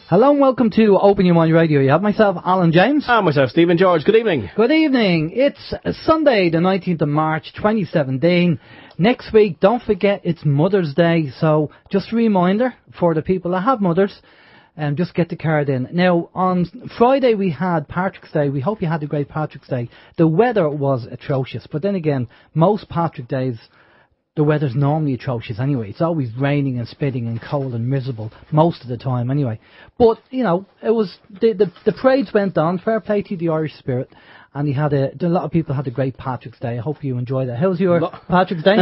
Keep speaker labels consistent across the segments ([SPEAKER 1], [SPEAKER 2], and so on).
[SPEAKER 1] Hello and welcome to Open Your Mind Radio. You have myself, Alan James.
[SPEAKER 2] And myself, Stephen George. Good evening.
[SPEAKER 1] Good evening. It's Sunday, the 19th of March, 2017. Next week, don't forget, it's Mother's Day. So just a reminder for the people that have mothers, just get the card in. Now, on Friday we had Patrick's Day. We hope you had a great Patrick's Day. The weather was atrocious. But then again, most Patrick Days, the weather's normally atrocious anyway. It's always raining and spitting and cold and miserable most of the time anyway. But, you know, it was the parades went on. Fair play to the Irish spirit. And a lot of people had a great Patrick's Day. I hope you enjoyed it. How's your Patrick's Day?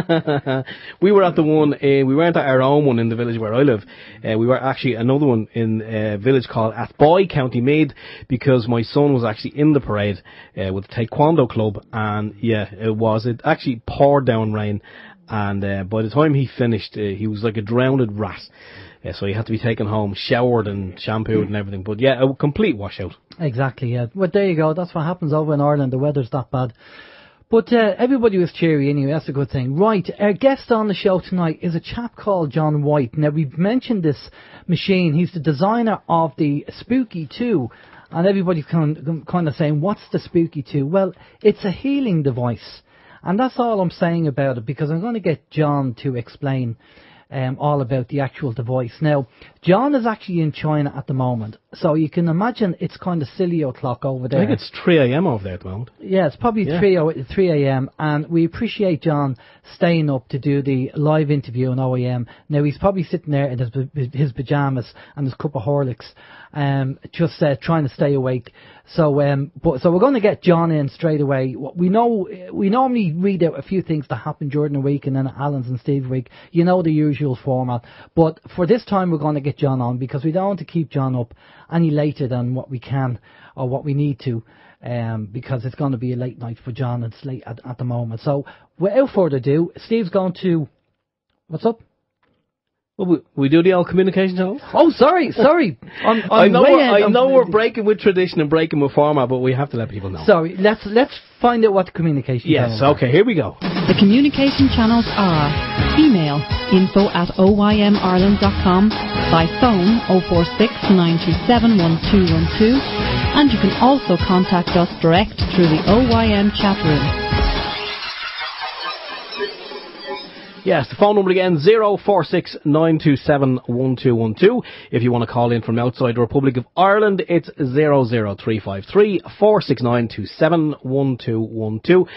[SPEAKER 2] We were at the one, we weren't at our own one in the village where I live. We were actually another one in a village called Athboy, County Meath, because my son was actually in the parade with the Taekwondo club. And yeah, it actually poured down rain. And by the time he finished, he was like a drowned rat. So he had to be taken home, showered and shampooed and everything. But yeah, a complete washout. Exactly,
[SPEAKER 1] yeah. Well, there you go. That's what happens over in Ireland. The weather's that bad. But everybody was cheery anyway. That's a good thing. Right, our guest on the show tonight is a chap called John White. Now, we've mentioned this machine. He's the designer of the Spooky 2. And everybody's kind of saying, what's the Spooky 2? Well, it's a healing device. And that's all I'm saying about it, because I'm going to get John to explain all about the actual device. Now, John is actually in China at the moment, so you can imagine it's kind of silly o'clock over there.
[SPEAKER 2] I think it's 3 a.m. over there at the moment.
[SPEAKER 1] Yeah, it's probably 3 a.m. and we appreciate John staying up to do the live interview on OYM. Now, he's probably sitting there in his pyjamas and his cup of Horlicks, just trying to stay awake. So we're going to get John in straight away. We normally read out a few things that happen during the week, and then Alan's and Steve's week. You know the usual format. But for this time, we're going to get John on, because we don't want to keep John up any later than what we can or what we need to, because it's going to be a late night for John. It's late at the moment. So without further ado, Steve's going to... What's up?
[SPEAKER 2] Well, we do the old communication channel.
[SPEAKER 1] Oh, sorry.
[SPEAKER 2] I know we're breaking with tradition and breaking with format, but we have to let people know.
[SPEAKER 1] Sorry, let's find out what the communication channel is.
[SPEAKER 2] Yes, okay, here we go.
[SPEAKER 3] The communication channels are email info@oymireland.com, by phone 046 927 1212, and you can also contact us direct through the OYM chat room.
[SPEAKER 2] Yes, the phone number again, 046 927 1212. If you want to call in from outside the Republic of Ireland, it's 00353 469 271212.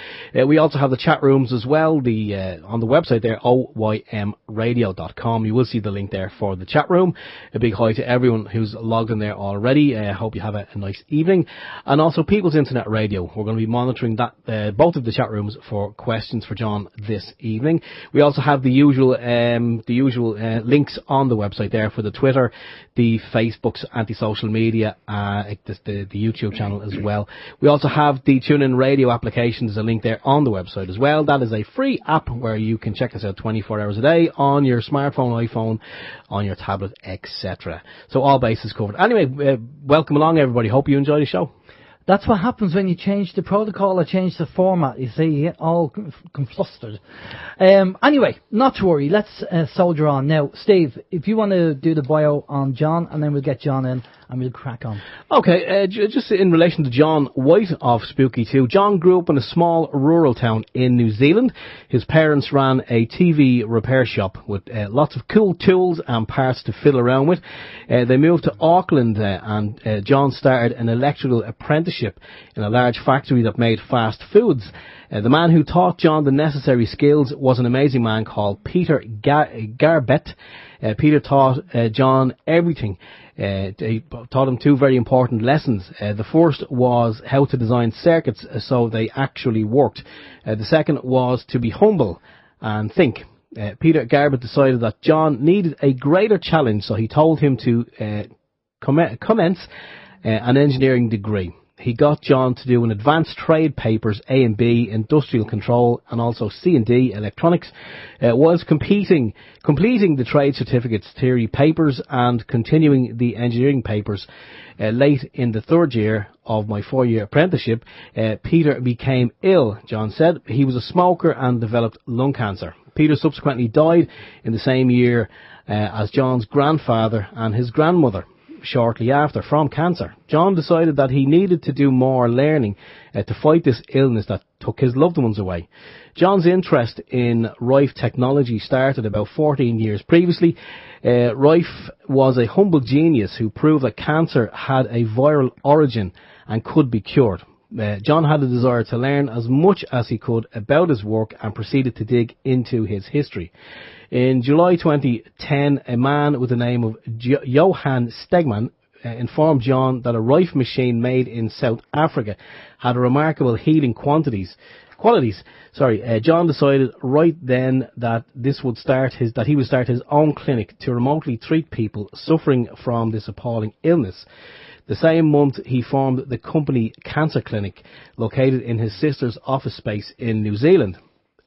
[SPEAKER 2] We also have the chat rooms as well, on the website there, oymradio.com. You will see the link there for the chat room. A big hi to everyone who's logged in there already. I hope you have a nice evening. And also People's Internet Radio. We're going to be monitoring that, both of the chat rooms for questions for John this evening. We also have the usual links on the website there for the Twitter, the Facebook's anti-social media, the YouTube channel as well. We also have the TuneIn Radio application. There's a link there on the website as well. That is a free app where you can check us out 24 hours a day on your smartphone, iPhone, on your tablet, etc. So all bases covered. Anyway, welcome along everybody. Hope you enjoy the show.
[SPEAKER 1] That's what happens when you change the protocol or change the format. You see, you get all flustered. Anyway, not to worry. Let's soldier on. Now, Steve, if you want to do the bio on John, and then we'll get John in and we'll crack on.
[SPEAKER 2] Okay, just in relation to John White of Spooky 2. John grew up in a small rural town in New Zealand. His parents ran a TV repair shop with lots of cool tools and parts to fiddle around with. They moved to Auckland and John started an electrical apprenticeship in a large factory that made fast foods. The man who taught John the necessary skills was an amazing man called Peter Garbett. Peter taught John everything. He taught him two very important lessons. The first was how to design circuits so they actually worked. The second was to be humble and think. Peter Garbett decided that John needed a greater challenge, so he told him to commence an engineering degree. He got John to do an advanced trade papers A and B, industrial control, and also C and D, electronics, whilst completing the trade certificates theory papers and continuing the engineering papers. Late in the third year of my 4-year apprenticeship, Peter became ill, John said. He was a smoker and developed lung cancer. Peter subsequently died in the same year as John's grandfather and his grandmother. shortly after from cancer. John decided that he needed to do more learning to fight this illness that took his loved ones away. John's interest in Rife technology started about 14 years previously. Rife was a humble genius who proved that cancer had a viral origin and could be cured. John had a desire to learn as much as he could about his work and proceeded to dig into his history. In July 2010, a man with the name of Johan Stegman informed John that a Rife machine made in South Africa had remarkable healing qualities. John decided right then that he would start his own clinic to remotely treat people suffering from this appalling illness. The same month, he formed the company Cancer Clinic, located in his sister's office space in New Zealand.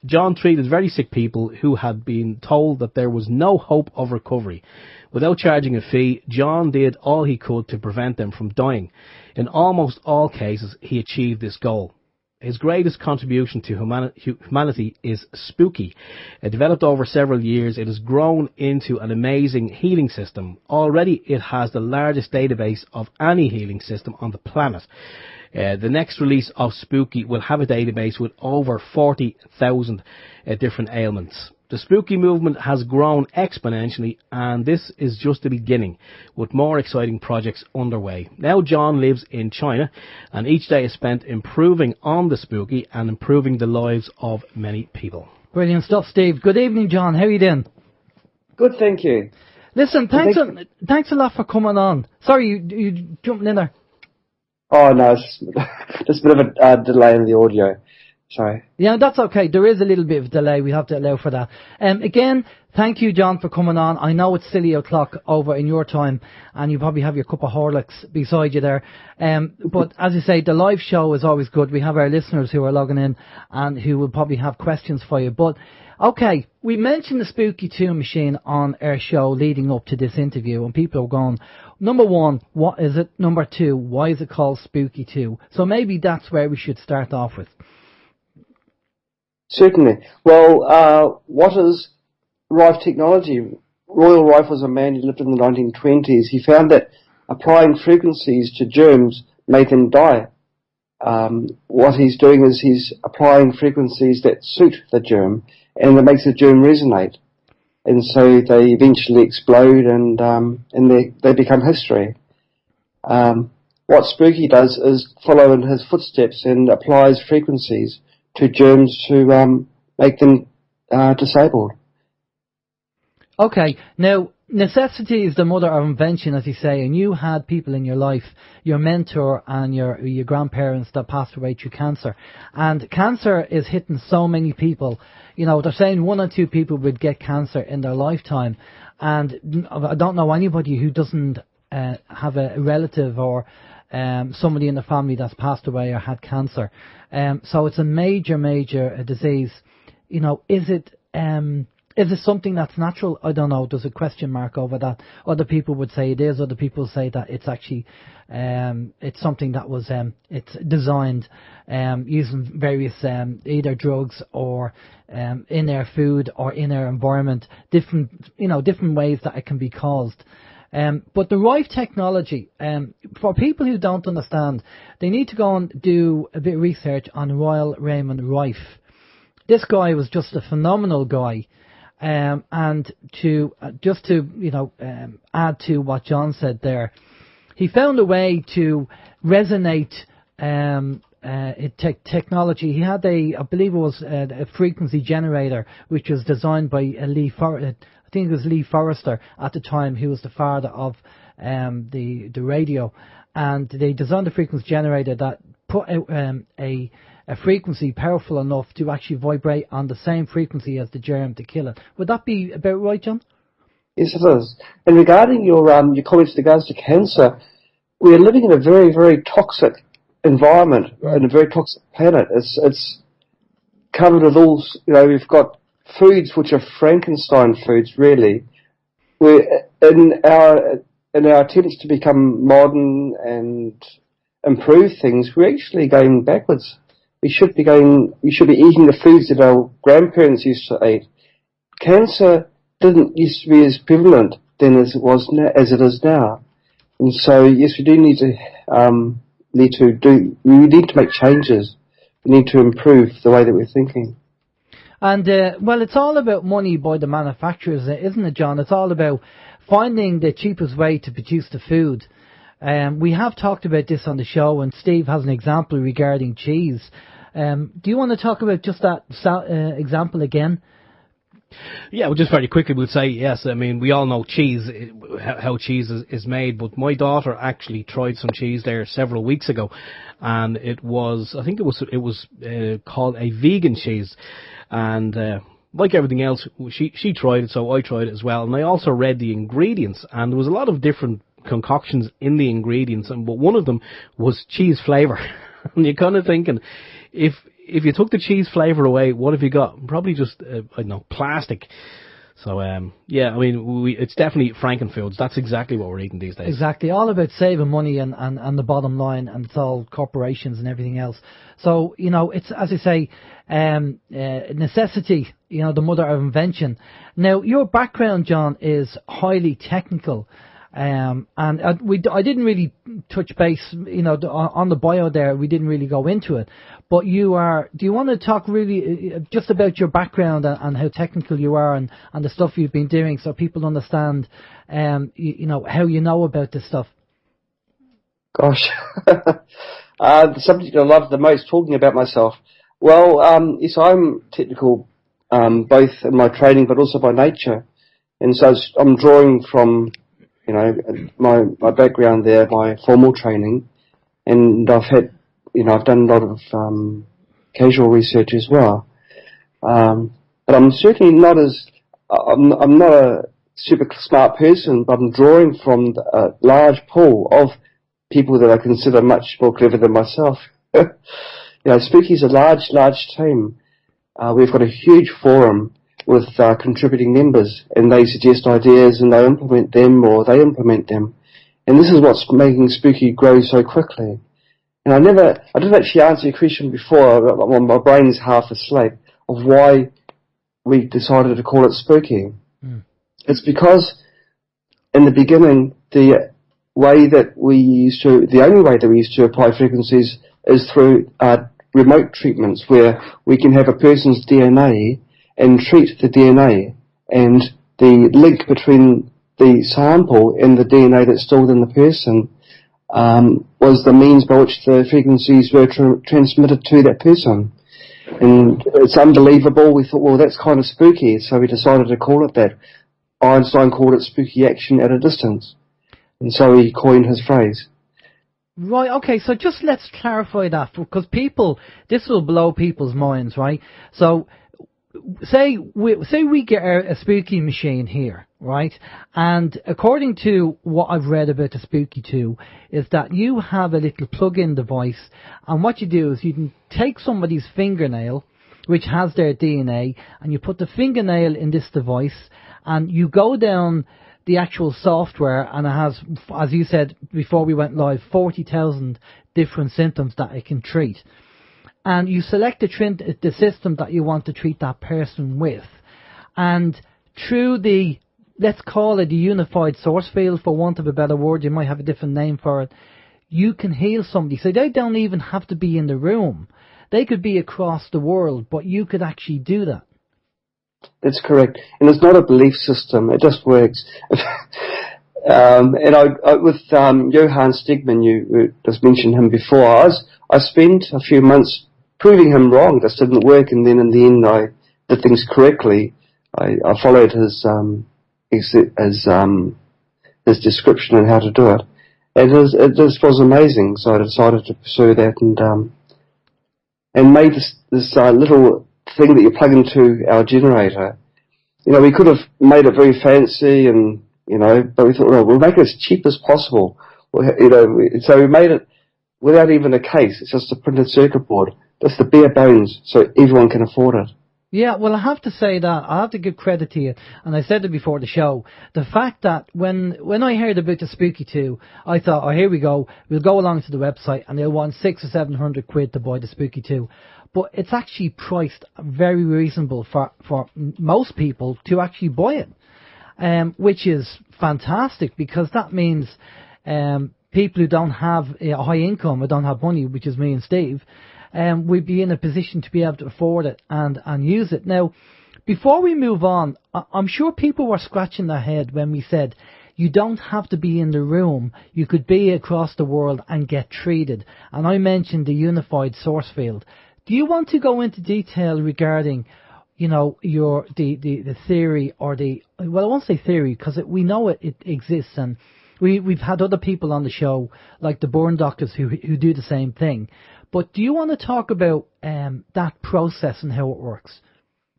[SPEAKER 2] John treated very sick people who had been told that there was no hope of recovery. Without charging a fee, John did all he could to prevent them from dying. In almost all cases, he achieved this goal. His greatest contribution to humanity is Spooky. Developed over several years, it has grown into an amazing healing system. Already, it has the largest database of any healing system on the planet. The next release of Spooky will have a database with over 40,000 different ailments. The Spooky movement has grown exponentially, and this is just the beginning, with more exciting projects underway. Now John lives in China, and each day is spent improving on the Spooky and improving the lives of many people.
[SPEAKER 1] Brilliant stuff, Steve. Good evening, John. How are you doing?
[SPEAKER 4] Good, thank you.
[SPEAKER 1] Listen, thanks a lot for coming on. Sorry, you jumping in there.
[SPEAKER 4] Oh, no, it's just a bit of a delay in the audio. Sorry.
[SPEAKER 1] Yeah, that's okay. There is a little bit of a delay. We have to allow for that. Again, thank you, John, for coming on. I know it's silly o'clock over in your time, and you probably have your cup of Horlicks beside you there. But as you say, the live show is always good. We have our listeners who are logging in and who will probably have questions for you. But, okay, we mentioned the Spooky 2 machine on our show leading up to this interview, and people are going, number one, what is it? Number two, why is it called Spooky 2? So maybe that's where we should start off with.
[SPEAKER 4] Certainly. Well, what is Rife technology? Royal Rife was a man who lived in the 1920s. He found that applying frequencies to germs made them die. What he's doing is he's applying frequencies that suit the germ, and it makes the germ resonate. And so they eventually explode, and they become history. What Spooky does is follow in his footsteps and applies frequencies to germs to make them disabled.
[SPEAKER 1] Okay, now necessity is the mother of invention, as you say, and you had people in your life, your mentor and your grandparents that passed away through cancer. And cancer is hitting so many people. You know, they're saying 1 or 2 people would get cancer in their lifetime. And I don't know anybody who doesn't have a relative or somebody in the family that's passed away or had cancer. So it's a major disease. You know, is it something that's natural? I don't know. There's a question mark over that. Other people would say it is. Other people say that it's actually it's something that was it's designed using various either drugs or in our food or in our environment. Different ways that it can be caused. But the Rife technology, for people who don't understand, they need to go and do a bit of research on Royal Raymond Rife. This guy was just a phenomenal guy, and to add to what John said there, he found a way to resonate technology. He had I believe it was a frequency generator, which was designed by I think it was Lee Forrester at the time, who was the father of the radio, and they designed a frequency generator that put out a frequency powerful enough to actually vibrate on the same frequency as the germ to kill it. Would that be about right, John?
[SPEAKER 4] Yes, it is. And regarding your comments with regards to cancer, we are living in a very, very toxic environment, and a very toxic planet. It's covered with all, we've got foods which are Frankenstein foods, really. We're in our attempts to become modern and improve things, we're actually going backwards. We should be eating the foods that our grandparents used to eat. Cancer didn't used to be as prevalent then as it is now. And so, yes, we do need to we need to make changes. We need to improve the way that we're thinking.
[SPEAKER 1] And, well, it's all about money by the manufacturers, isn't it, John? It's all about finding the cheapest way to produce the food. We have talked about this on the show, and Steve has an example regarding cheese. Do you want to talk about just that example again?
[SPEAKER 2] Yeah, well, just very quickly, we'll say, yes, I mean, we all know cheese, how cheese is made, but my daughter actually tried some cheese there several weeks ago, and it was called a vegan cheese, and like everything else, she tried it, so I tried it as well, and I also read the ingredients, and there was a lot of different concoctions in the ingredients, but one of them was cheese flavour, and you're kind of thinking, if you took the cheese flavour away, what have you got? Probably just, I don't know, plastic. So, yeah, I mean, it's definitely Frankenfoods. That's exactly what we're eating these days.
[SPEAKER 1] Exactly. All about saving money and the bottom line, and it's all corporations and everything else. So, you know, it's, as I say, necessity, you know, the mother of invention. Now, your background, John, is highly technical. And I didn't really touch base, you know, on the bio there. We didn't really go into it. But do you want to talk really just about your background and how technical you are and the stuff you've been doing, so people understand, you know, how you know about this stuff?
[SPEAKER 4] Gosh, the subject I love the most, talking about myself. Well, yes, I'm technical, both in my training but also by nature, and so I'm drawing from, you know, my background there, my formal training, and I've done a lot of casual research as well. But I'm certainly not I'm not a super smart person, but I'm drawing from a large pool of people that I consider much more clever than myself. You know, Spooky's a large team. We've got a huge forum with contributing members, and they suggest ideas and they implement them, or they implement them. And this is what's making Spooky grow so quickly. And I didn't actually answer your question before, my brain's half asleep, of why we decided to call it Spooky. Mm. It's because in the beginning, the only way that we used to apply frequencies is through remote treatments, where we can have a person's DNA and treat the DNA, and the link between the sample and the DNA that's stored in the person was the means by which the frequencies were transmitted to that person. And it's unbelievable. We thought, well, that's kind of spooky, so we decided to call it that. Einstein called it spooky action at a distance, and so he coined his phrase.
[SPEAKER 1] Right, okay, so just let's clarify that, because this will blow people's minds, right? So, say we get a Spooky machine here, right? And according to what I've read about the Spooky 2, is that you have a little plug-in device, and what you do is you can take somebody's fingernail, which has their DNA, and you put the fingernail in this device, and you go down the actual software, and it has, as you said before we went live, 40,000 different symptoms that it can treat. And you select the system that you want to treat that person with. And through let's call it the unified source field, for want of a better word, you might have a different name for it, you can heal somebody. So they don't even have to be in the room. They could be across the world, but you could actually do that.
[SPEAKER 4] That's correct. And it's not a belief system. It just works. And with Johann Stegman, you just mentioned him before, I spent a few months proving him wrong. This didn't work, and then in the end I did things correctly. I followed his description on how to do it. It just was amazing, so I decided to pursue that and made this little thing that you plug into our generator. You know, we could have made it very fancy, and you know, but we thought, well, we'll make it as cheap as possible. You know, so we made it without even a case. It's just a printed circuit board. That's the bare bones, so everyone can afford it.
[SPEAKER 1] Yeah, well, I have to say that. I have to give credit to you, and I said it before the show. The fact that when I heard about the Spooky 2, I thought, oh, here we go. We'll go along to the website, and they'll want 600 or 700 quid to buy the Spooky 2. But it's actually priced very reasonable for most people to actually buy it, which is fantastic, because that means people who don't have a high income or don't have money, which is me and Steve, we'd be in a position to be able to afford it and use it. Now, before we move on, I'm sure people were scratching their head when we said you don't have to be in the room. You could be across the world and get treated. And I mentioned the unified source field. Do you want to go into detail regarding, the theory or I won't say theory because we know it exists, and we've had other people on the show like the burn doctors who do the same thing. But do you want to talk about that process and how it works?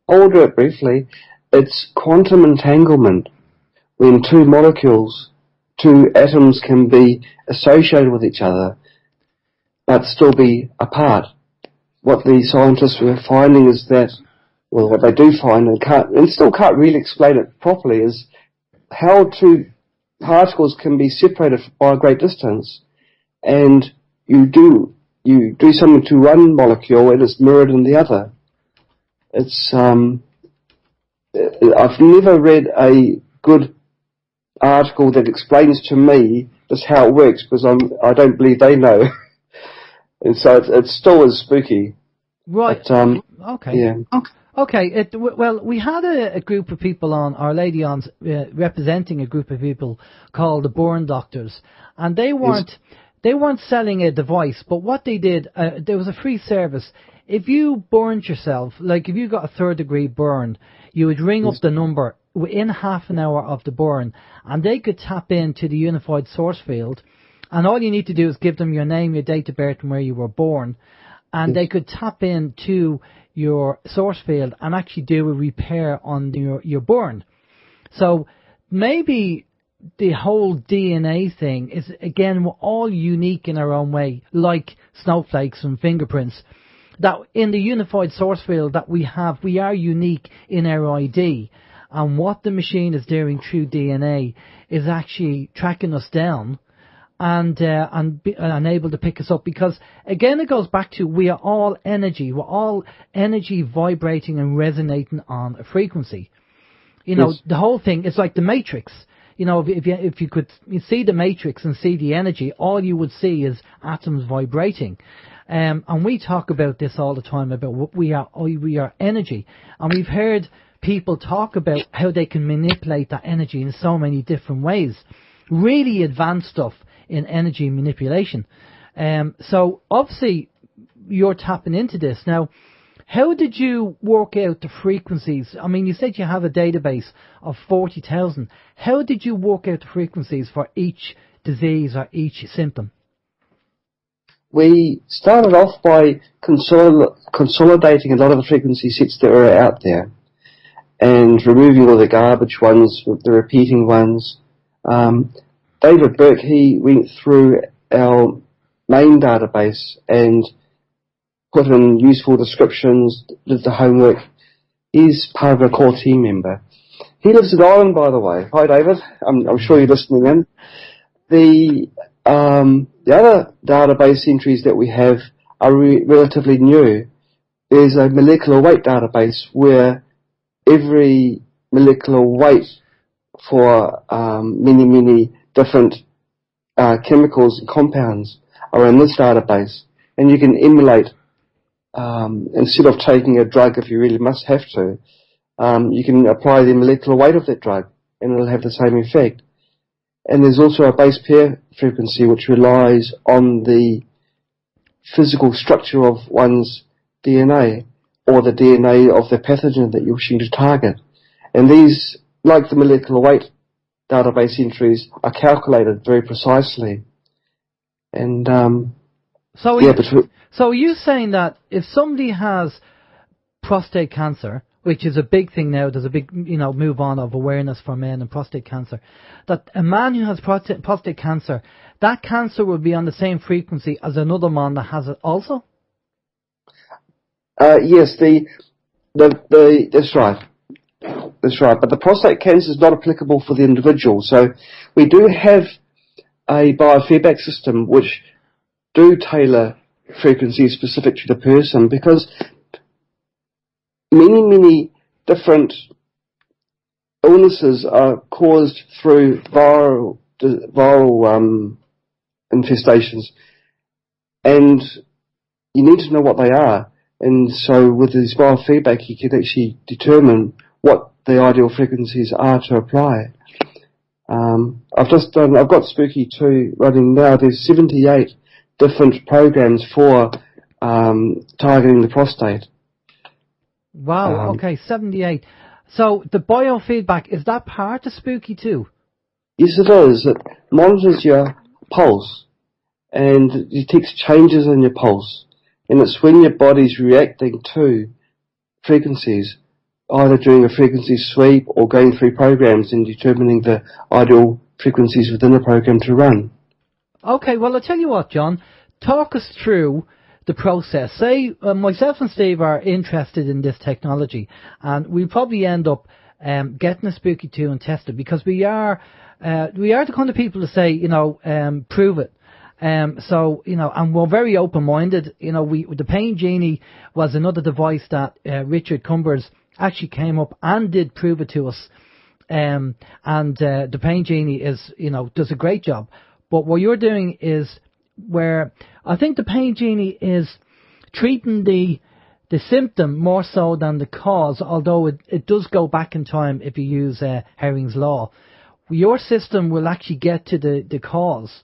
[SPEAKER 4] I'll do it briefly. It's quantum entanglement. When two atoms can be associated with each other, but still be apart. What the scientists were finding is that, well, what they do find and still can't really explain it properly, is how two particles can be separated by a great distance, and you do something to one molecule and it's mirrored in the other. It's I've never read a good article that explains to me just how it works, because I don't believe they know. And so it still is spooky.
[SPEAKER 1] Right.
[SPEAKER 4] But,
[SPEAKER 1] okay.
[SPEAKER 4] Yeah.
[SPEAKER 1] Okay. Well, we had a group of people on, our lady on, representing a group of people called the Burn Doctors, and they weren't selling a device, but what they did, there was a free service. If you burned yourself, like if you got a 3rd degree burn, you would ring up the number within half an hour of the burn, and they could tap into the unified source field, and all you need to do is give them your name, your date of birth, and where you were born, and they could tap into your source field and actually do a repair on your burn. So maybe the whole DNA thing is, again, we're all unique in our own way, like snowflakes and fingerprints. That in the unified source field that we have, we are unique in our ID. And what the machine is doing through DNA is actually tracking us down and able to pick us up. Because, again, it goes back to we are all energy. We're all energy vibrating and resonating on a frequency. The whole thing is like the Matrix. If you could see the Matrix and see the energy, all you would see is atoms vibrating. And we talk about this all the time, about what we are energy. And we've heard people talk about how they can manipulate that energy in so many different ways. Really advanced stuff in energy manipulation. So obviously you're tapping into this. Now, how did you work out the frequencies? I mean, you said you have a database of 40,000. How did you work out the frequencies for each disease or each symptom?
[SPEAKER 4] We started off by consolidating a lot of the frequency sets that were out there and removing all the garbage ones, the repeating ones. David Burke, he went through our main database and put in useful descriptions, did the homework. He's part of a core team member. He lives in Ireland, by the way. Hi, David. I'm sure you're listening in. The other database entries that we have are relatively new. There's a molecular weight database where every molecular weight for many different chemicals and compounds are in this database, and you can emulate, instead of taking a drug if you really must have to, you can apply the molecular weight of that drug and it'll have the same effect. And there's also a base pair frequency which relies on the physical structure of one's DNA or the DNA of the pathogen that you're wishing to target. And these, like the molecular weight database entries, are calculated very precisely. And
[SPEAKER 1] so are you saying that if somebody has prostate cancer, which is a big thing now, there's a big move on of awareness for men and prostate cancer, that a man who has prostate cancer, that cancer will be on the same frequency as another man that has it also?
[SPEAKER 4] Yes, that's right. That's right. But the prostate cancer is not applicable for the individual. So we do have a biofeedback system which do tailor frequencies specific to the person, because many different illnesses are caused through viral viral infestations, and you need to know what they are. And so with this biofeedback, you can actually determine what the ideal frequencies are to apply. I've got Spooky 2 running now. There's 78 different programs for targeting the prostate.
[SPEAKER 1] Wow, okay, 78. So the biofeedback, is that part of Spooky 2?
[SPEAKER 4] Yes, it is. It monitors your pulse and it detects changes in your pulse. And it's when your body's reacting to frequencies, either doing a frequency sweep or going through programs and determining the ideal frequencies within a program to run.
[SPEAKER 1] Okay, well, I'll tell you what, John. Talk us through the process. Say, myself and Steve are interested in this technology, and we'll probably end up getting a Spooky 2 and test it, because we are the kind of people to say, prove it. So, and we're very open-minded. The Pain Genie was another device that Richard Cumbers actually came up and did prove it to us. The Pain Genie is, does a great job. But what you're doing is where I think the Pain Genie is treating the symptom more so than the cause, although it does go back in time if you use Herring's Law. Your system will actually get to the cause,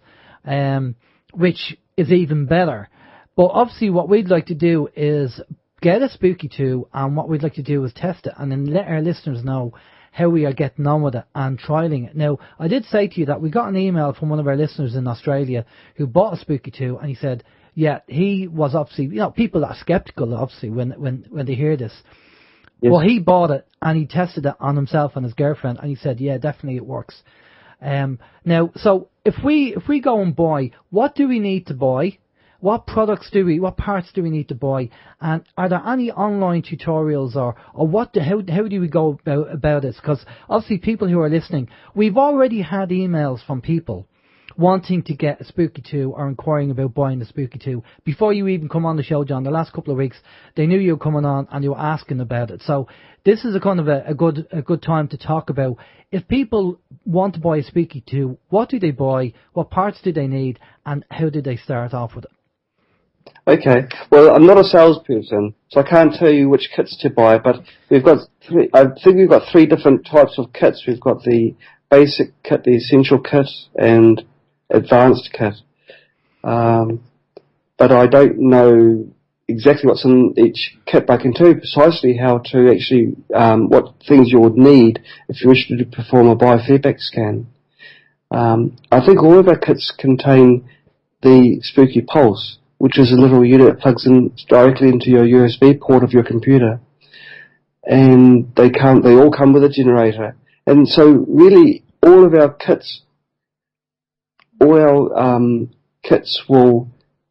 [SPEAKER 1] which is even better. But obviously what we'd like to do is get a Spooky 2, and what we'd like to do is test it and then let our listeners know how we are getting on with it and trialling it. Now, I did say to you that we got an email from one of our listeners in Australia who bought a Spooky 2, and he said, yeah, he was obviously, people are skeptical, obviously, when they hear this. Yes. Well, he bought it, and he tested it on himself and his girlfriend, and he said, yeah, definitely it works. Now, so if we go and buy, what do we need to buy? What parts do we need to buy? And are there any online tutorials or how do we go about this? Because obviously people who are listening, we've already had emails from people wanting to get a Spooky 2 or inquiring about buying the Spooky 2. Before you even come on the show, John, the last couple of weeks, they knew you were coming on and you were asking about it. So this is a kind of a good time to talk about, if people want to buy a Spooky 2, what do they buy, what parts do they need, and how do they start off with it?
[SPEAKER 4] Okay, well, I'm not a salesperson, so I can't tell you which kits to buy, but we've got three different types of kits. We've got the basic kit, the essential kit, and advanced kit. But I don't know exactly what's in each kit, but I can tell you precisely how to actually, what things you would need if you wish to perform a biofeedback scan. I think all of our kits contain the Spooky Pulse, which is a little unit that plugs in directly into your USB port of your computer. And they all come with a generator. And so really all our kits will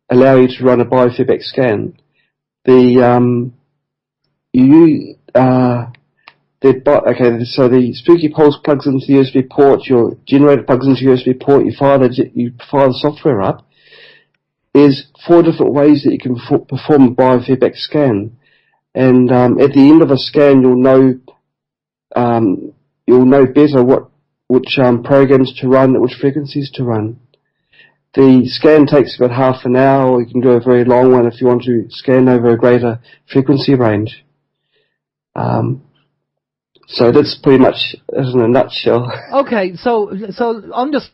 [SPEAKER 4] allow you to run a biofeedback scan. So the Spooky Pulse plugs into the USB port, your generator plugs into your USB port, you fire the software up. There's 4 different ways that you can perform a biofeedback scan, and at the end of a scan, you'll know better which programs to run, at which frequencies to run. The scan takes about half an hour, or you can do a very long one if you want to scan over a greater frequency range. So that's pretty much it in a nutshell.
[SPEAKER 1] Okay, so I'm just,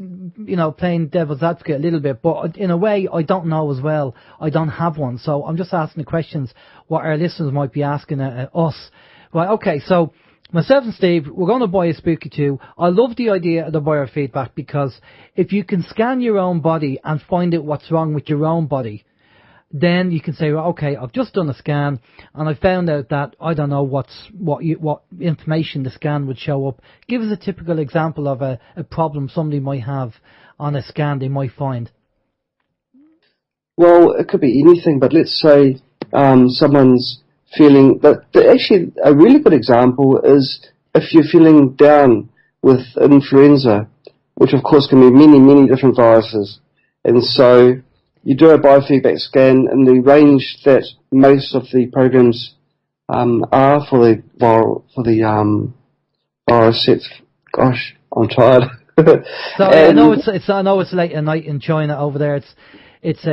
[SPEAKER 1] playing devil's advocate a little bit, but in a way I don't know as well. I don't have one, so I'm just asking the questions what our listeners might be asking us. Right, okay, so myself and Steve, we're going to buy a Spooky 2. I love the idea of the biofeedback, because if you can scan your own body and find out what's wrong with your own body, then you can say, well, okay, I've just done a scan and I found out that I don't know what information the scan would show up. Give us a typical example of a problem somebody might have on a scan they might find.
[SPEAKER 4] Well, it could be anything, but let's say someone's feeling that. Actually, a really good example is if you're feeling down with influenza, which of course can be many, many different viruses, and so you do a biofeedback scan in the range that most of the programs are for the virus sets. Gosh, I'm tired.
[SPEAKER 1] So I know it's late at night in China over there. It's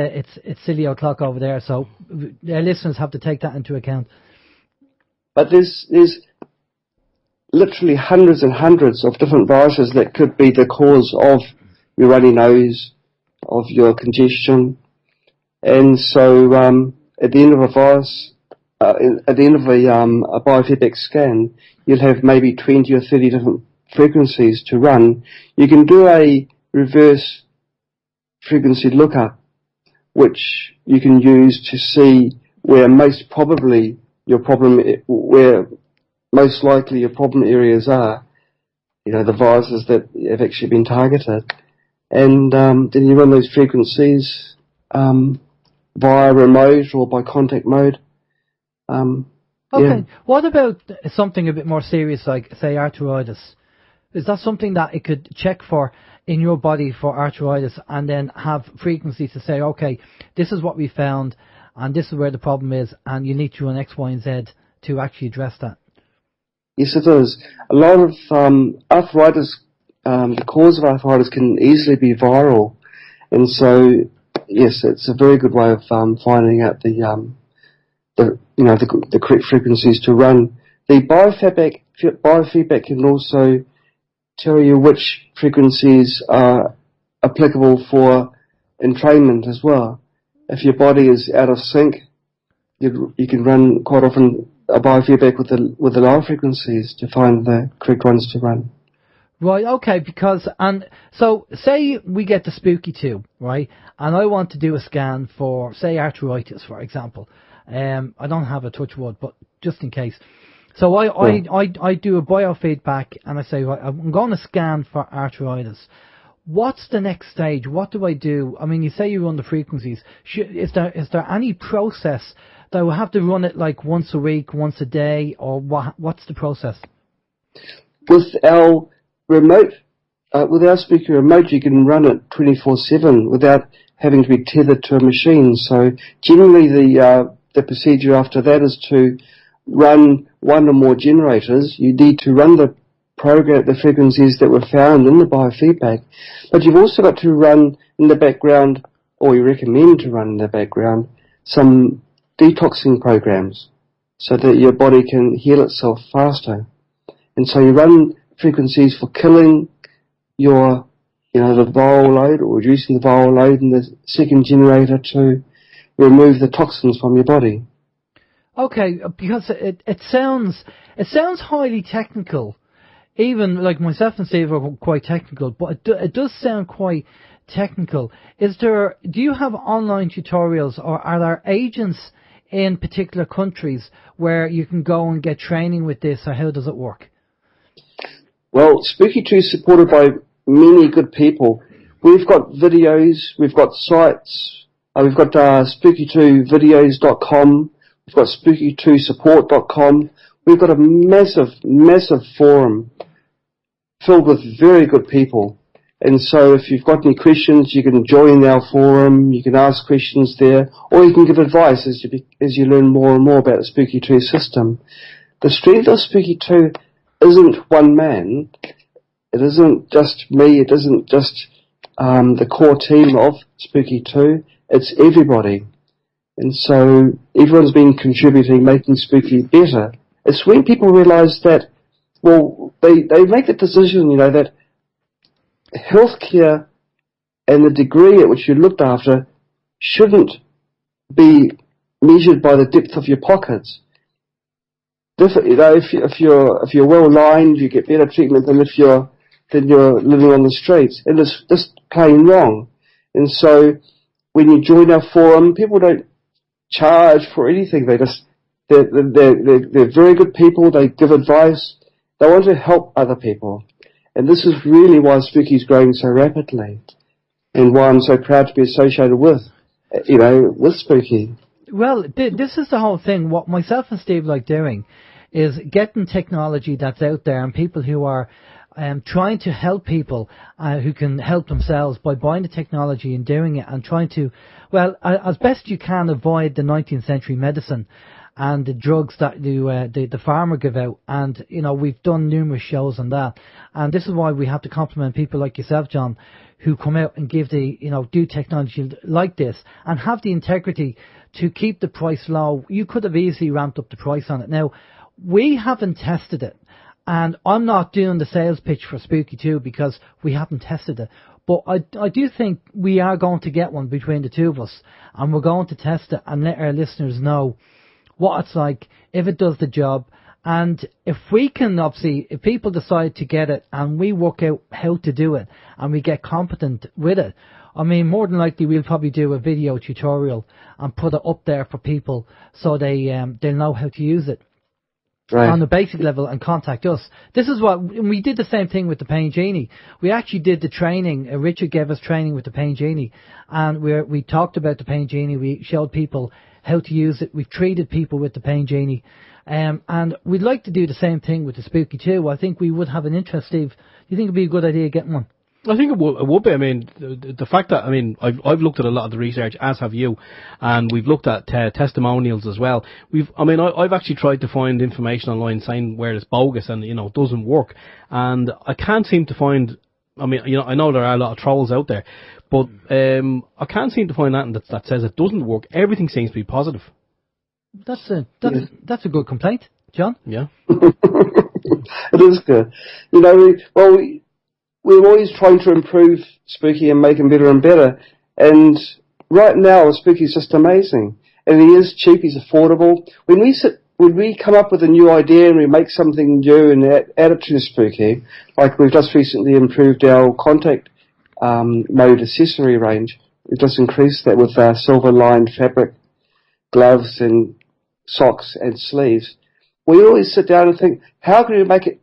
[SPEAKER 1] silly o'clock over there. So our listeners have to take that into account.
[SPEAKER 4] But there's literally hundreds and hundreds of different viruses that could be the cause of your runny nose, of your congestion. And so at the end of a virus, at the end of a biofeedback scan, you'll have maybe 20 or 30 different frequencies to run. You can do a reverse frequency lookup, which you can use to see where most likely your problem areas are, the viruses that have actually been targeted. And then you run those frequencies via remote or by contact mode.
[SPEAKER 1] Okay.
[SPEAKER 4] Yeah.
[SPEAKER 1] What about something a bit more serious, like, say, arthritis? Is that something that it could check for in your body for arthritis and then have frequencies to say, okay, this is what we found and this is where the problem is and you need to run X, Y, and Z to actually address that?
[SPEAKER 4] Yes, it is. A lot of arthritis, the cause of arthritis can easily be viral. And so, yes, it's a very good way of finding out the correct frequencies to run. The biofeedback can also tell you which frequencies are applicable for entrainment as well. If your body is out of sync, you can run quite often a biofeedback with the lower frequencies to find the correct ones to run.
[SPEAKER 1] Right, okay, so say we get the spooky 2, right, and I want to do a scan for, say, arthritis, for example. I don't have a touch wood, but just in case. So I do a biofeedback and I say, right, I'm going to scan for arthritis. What's the next stage? What do I do? I mean, you say you run the frequencies. Is there any process that I will have to run it like once a week, once a day, or what's the process?
[SPEAKER 4] With our remote, with our speaker remote, you can run it 24/7 without having to be tethered to a machine. So generally, the procedure after that is to run one or more generators. You need to run the frequencies that were found in the biofeedback, but you've also got to run in the background, or you recommend to run in the background, some detoxing programs so that your body can heal itself faster. And so you run frequencies for killing the viral load or reducing the viral load, and the second generator to remove the toxins from your body.
[SPEAKER 1] Okay, because it sounds highly technical. Even like myself and Steve are quite technical, but it does sound quite technical. Do you have online tutorials, or are there agents in particular countries where you can go and get training with this, or how does it work?
[SPEAKER 4] Well, Spooky 2 is supported by many good people. We've got videos, we've got sites, we've got spooky2videos.com, we've got spooky2support.com. We've got a massive forum filled with very good people. And so if you've got any questions, you can join our forum, you can ask questions there, or you can give advice as you learn more and more about the Spooky 2 system. The strength of Spooky 2 isn't one man. It isn't just me. It isn't just the core team of Spooky 2. It's everybody. And so everyone's been contributing, making Spooky better. It's when people realise that, well, they make the decision, that healthcare and the degree at which you're looked after shouldn't be measured by the depth of your pockets. If you're well lined, you get better treatment than if you're living on the streets, and it's just plain wrong. And so when you join our forum, people don't charge for anything. They're very good people. They give advice. They want to help other people. And this is really why Spooky's growing so rapidly, and why I'm so proud to be associated with Spooky.
[SPEAKER 1] Well, this is the whole thing. What myself and Steve like doing is getting technology that's out there, and people who are trying to help people who can help themselves by buying the technology and doing it, and trying to, well, as best you can, avoid the 19th century medicine. and the drugs that the farmer give out. And, we've done numerous shows on that. And this is why we have to compliment people like yourself, John, who come out and give do technology like this and have the integrity to keep the price low. You could have easily ramped up the price on it. Now, we haven't tested it. And I'm not doing the sales pitch for Spooky 2 because we haven't tested it. But I do think we are going to get one between the two of us. And we're going to test it and let our listeners know what it's like, if it does the job. And if we can, obviously, if people decide to get it and we work out how to do it and we get competent with it, I mean, more than likely we'll probably do a video tutorial and put it up there for people so they'll know how to use it. Right. On the basic level and contact us. This is what we did the same thing with the Pain Genie. We actually did the training. Richard gave us training with the Pain Genie, and we talked about the Pain Genie. We showed people how to use it. We've treated people with the Pain Genie, and we'd like to do the same thing with the Spooky 2. I think we would have an interest, Steve. Do you think it'd be a good idea getting one?
[SPEAKER 2] I think it would be. I mean, the fact that, I've looked at a lot of the research, as have you, and we've looked at testimonials as well. I've actually tried to find information online saying where it's bogus and, it doesn't work. And I can't seem to find, I know there are a lot of trolls out there, but I can't seem to find anything that says it doesn't work. Everything seems to be positive.
[SPEAKER 1] That's a good complaint, John.
[SPEAKER 2] Yeah.
[SPEAKER 4] It is good. We're always trying to improve Spooky and make him better and better. And right now, Spooky's just amazing. And he is cheap, he's affordable. When we come up with a new idea and we make something new and add it to the Spooky, like we've just recently improved our contact mode accessory range. We've just increased that with silver-lined fabric, gloves and socks and sleeves. We always sit down and think, how can we make it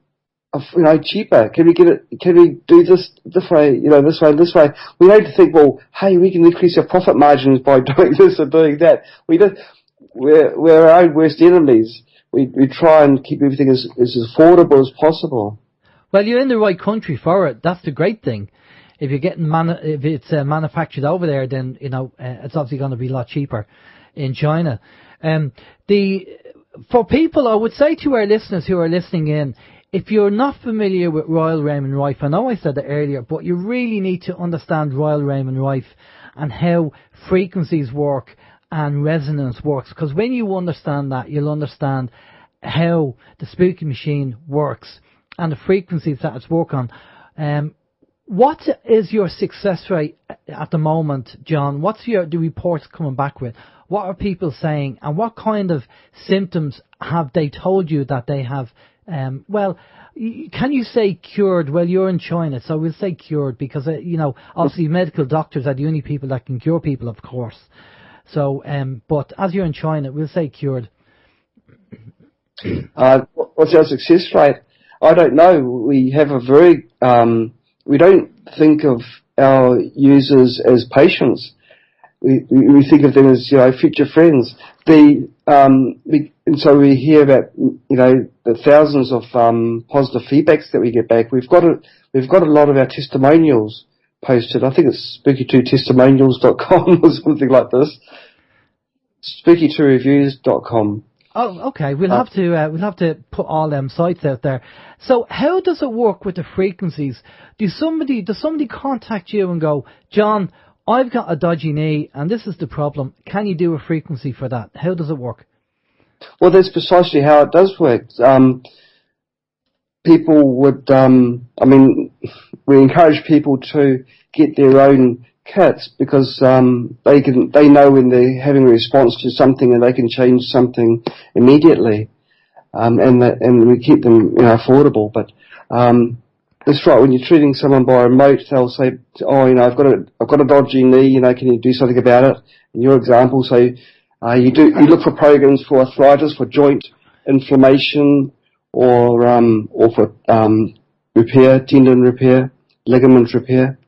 [SPEAKER 4] cheaper? Can we do this way, this way? We don't think, well, hey, we can increase our profit margins by doing this or doing that. We're our own worst enemies. We try and keep everything as affordable as possible.
[SPEAKER 1] Well, you're in the right country for it. That's the great thing. If you're getting if it's manufactured over there, then it's obviously going to be a lot cheaper in China. For people, I would say to our listeners who are listening in, if you're not familiar with Royal Raymond Rife, I know I said that earlier, but you really need to understand Royal Raymond Rife and how frequencies work and resonance works. Because when you understand that, you'll understand how the Spooky machine works and the frequencies that it's working on. What is your success rate at the moment, John? What's the reports coming back with? What are people saying? And what kind of symptoms have they told you that they have? Can you say cured? Well, you're in China, so we'll say cured because, obviously medical doctors are the only people that can cure people, of course. So, but as you're in China, we'll say cured.
[SPEAKER 4] What's our success rate? I don't know. We have a very, we don't think of our users as patients. We think of them as, future friends. And so we hear about, the thousands of positive feedbacks that we get back. We've got a lot of our testimonials posted. I think it's spooky2testimonials.com or something like this. spooky2reviews.com.
[SPEAKER 1] Oh, okay. We'll have to put all them sites out there. So how does it work with the frequencies? Does somebody contact you and go, John, I've got a dodgy knee and this is the problem. Can you do a frequency for that? How does it work?
[SPEAKER 4] Well, that's precisely how it does work. People would, we encourage people to get their own kits because they know when they're having a response to something and they can change something immediately, and we keep them affordable. But that's right. When you're treating someone by remote, they'll say, "Oh, I've got a dodgy knee. Can you do something about it?" In your example, so you look for programs for arthritis, for joint inflammation, or for repair, tendon repair, ligament repair.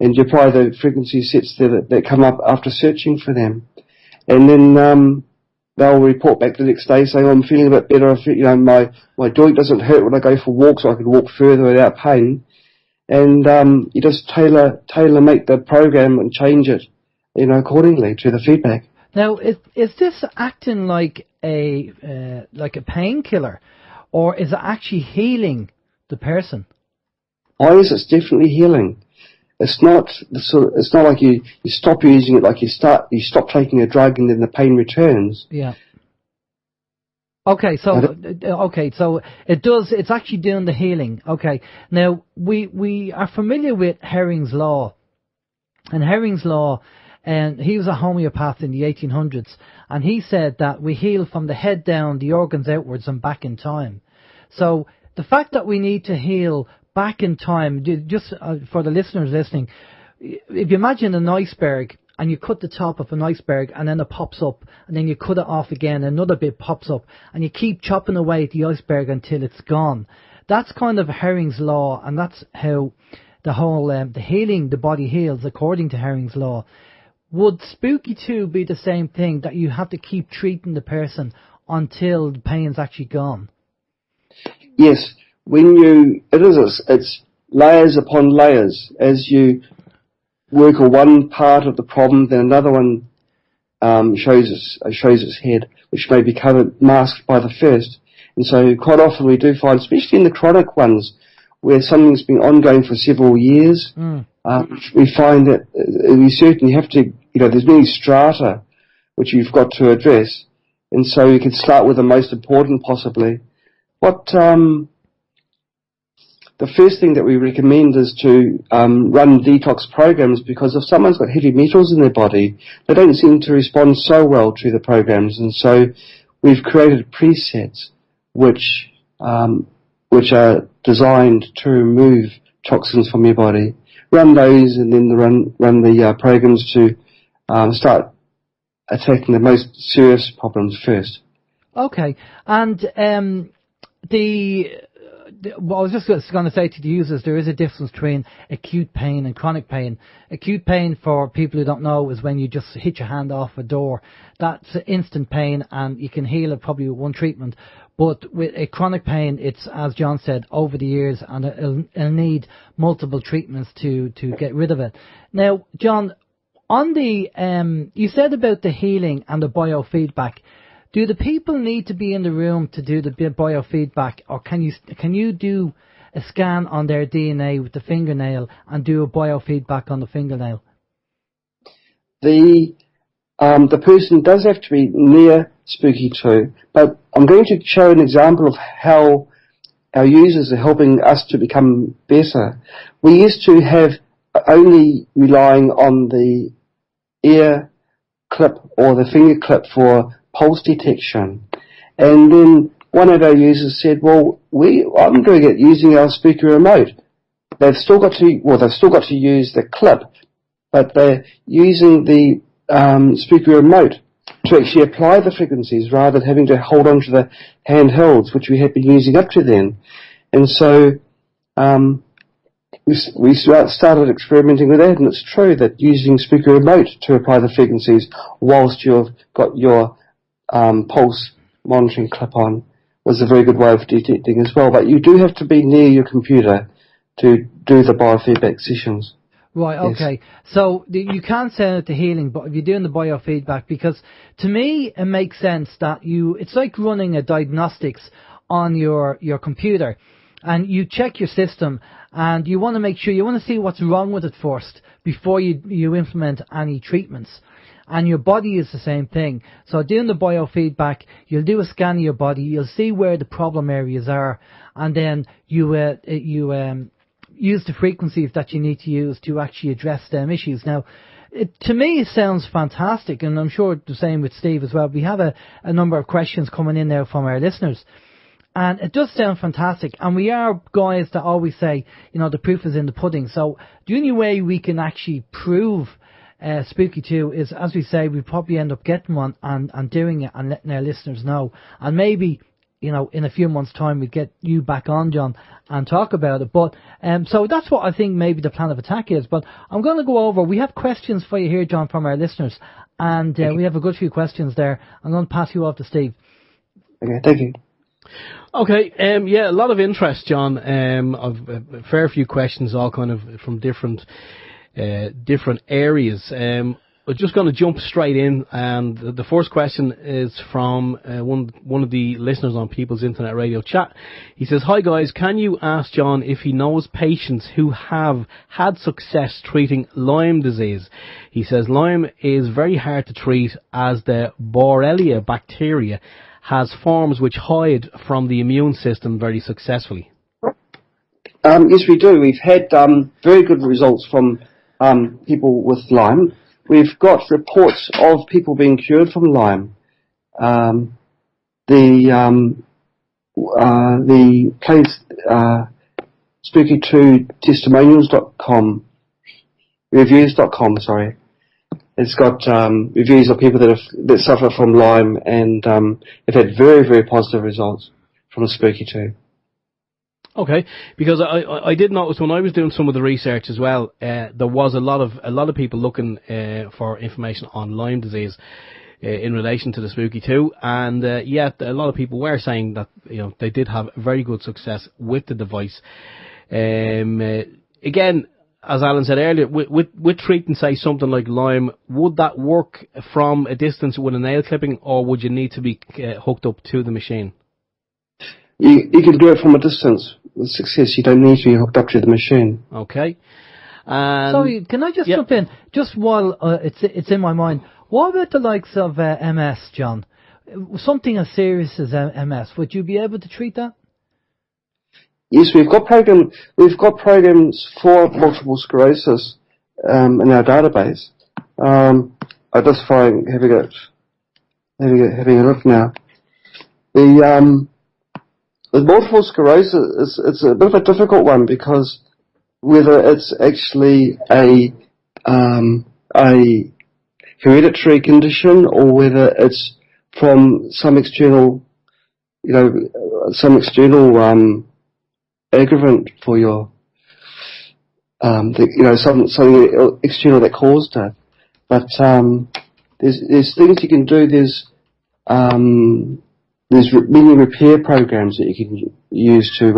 [SPEAKER 4] And you apply the frequency sets that come up after searching for them. And then they'll report back the next day saying, I'm feeling a bit better. My joint doesn't hurt when I go for walks, so I can walk further without pain. And you just tailor make the program and change it, accordingly to the feedback.
[SPEAKER 1] Now, is this acting like a painkiller, or is it actually healing the person?
[SPEAKER 4] Oh yes, it's definitely healing. It's not like you stop using it, like you stop taking a drug and then the pain returns.
[SPEAKER 1] Yeah. Okay, so it does. It's actually doing the healing. Okay. Now we are familiar with Herring's law, and Herring's law, and he was a homeopath in the 1800s, and he said that we heal from the head down, the organs outwards, and back in time. So the fact that we need to heal back in time, just for the listeners listening, if you imagine an iceberg and you cut the top of an iceberg and then it pops up and then you cut it off again, another bit pops up and you keep chopping away at the iceberg until it's gone. That's kind of Herring's law, and that's how the whole the healing, the body heals according to Herring's law. Would Spooky 2 be the same thing, that you have to keep treating the person until the pain's actually gone?
[SPEAKER 4] Yes. It's layers upon layers. As you work on one part of the problem, then another one shows its head, which may be masked by the first. And so quite often we do find, especially in the chronic ones, where something's been ongoing for several years, we find that we certainly have to, there's many strata which you've got to address. And so you can start with the most important possibly. The first thing that we recommend is to run detox programs, because if someone's got heavy metals in their body, they don't seem to respond so well to the programs. And so we've created presets which are designed to remove toxins from your body. Run those, and then run the programs to start attacking the most serious problems first.
[SPEAKER 1] Okay, and well, I was just going to say to the users, there is a difference between acute pain and chronic pain. Acute pain, for people who don't know, is when you just hit your hand off a door. That's instant pain, and you can heal it probably with one treatment. But with a chronic pain, it's, as John said, over the years, and it'll need multiple treatments to get rid of it. Now, John, on the you said about the healing and the biofeedback. Do the people need to be in the room to do the biofeedback, or can you do a scan on their DNA with the fingernail and do a biofeedback on the fingernail?
[SPEAKER 4] The person does have to be near Spooky 2, but I'm going to show an example of how our users are helping us to become better. We used to have only relying on the ear clip or the finger clip for pulse detection, and then one of our users said, "Well, I'm doing it using our Spooky remote." They've still got to use the clip, but they're using the Spooky remote to actually apply the frequencies rather than having to hold on to the handhelds, which we had been using up to then. And so we started experimenting with that, and it's true that using Spooky remote to apply the frequencies whilst you've got your pulse monitoring clip on was a very good way of detecting as well. But you do have to be near your computer to do the biofeedback sessions.
[SPEAKER 1] Right, okay. Yes. So you can send it to healing, but if you're doing the biofeedback, because to me it makes sense that it's like running a diagnostics on your computer, and you check your system and you want to make sure, you want to see what's wrong with it first before you implement any treatments. And your body is the same thing. So doing the biofeedback, you'll do a scan of your body, you'll see where the problem areas are, and then you use the frequencies that you need to use to actually address them issues. Now, to me, it sounds fantastic, and I'm sure the same with Steve as well. We have a number of questions coming in there from our listeners, and it does sound fantastic. And we are guys that always say, the proof is in the pudding. So the only way we can actually prove Spooky 2 is, as we say, we probably end up getting one and doing it and letting our listeners know. And maybe, in a few months' time, we'd get you back on, John, and talk about it. But so that's what I think maybe the plan of attack is. But I'm going to go over. We have questions for you here, John, from our listeners. And we have a good few questions there. I'm going to pass you off to Steve.
[SPEAKER 4] Okay, thank you.
[SPEAKER 2] Okay, a lot of interest, John. A fair few questions, all kind of from different areas. we're just going to jump straight in, and the first question is from one of the listeners on People's Internet Radio chat. He says, "Hi guys, can you ask John if he knows patients who have had success treating Lyme disease? He says Lyme is very hard to treat as the Borrelia bacteria has forms which hide from the immune system very successfully."
[SPEAKER 4] Yes, we do. We've had very good results from people with Lyme. We've got reports of people being cured from Lyme. The place, spooky2testimonials.com, reviews.com, sorry. It's got reviews of people that suffer from Lyme and have had very, very positive results from Spooky 2.
[SPEAKER 2] Okay, because I did notice when I was doing some of the research as well, there was a lot of people looking for information on Lyme disease in relation to the Spooky 2, and yet a lot of people were saying that they did have very good success with the device. Again, as Alan said earlier, with treating, say, something like Lyme, would that work from a distance with a nail clipping, or would you need to be hooked up to the machine?
[SPEAKER 4] You can do it from a distance with success. You don't need to be hooked up to the machine.
[SPEAKER 2] Okay.
[SPEAKER 1] Sorry, can I just jump in? Just while it's in my mind, what about the likes of MS, John? Something as serious as MS, would you be able to treat that?
[SPEAKER 4] Yes, we've got programs for multiple sclerosis in our database. I'm just having a look now. The multiple sclerosis it's a bit of a difficult one, because whether it's actually a hereditary condition or whether it's from some external aggravant for your something external that caused it. But there's things you can do. There's many repair programs that you can use to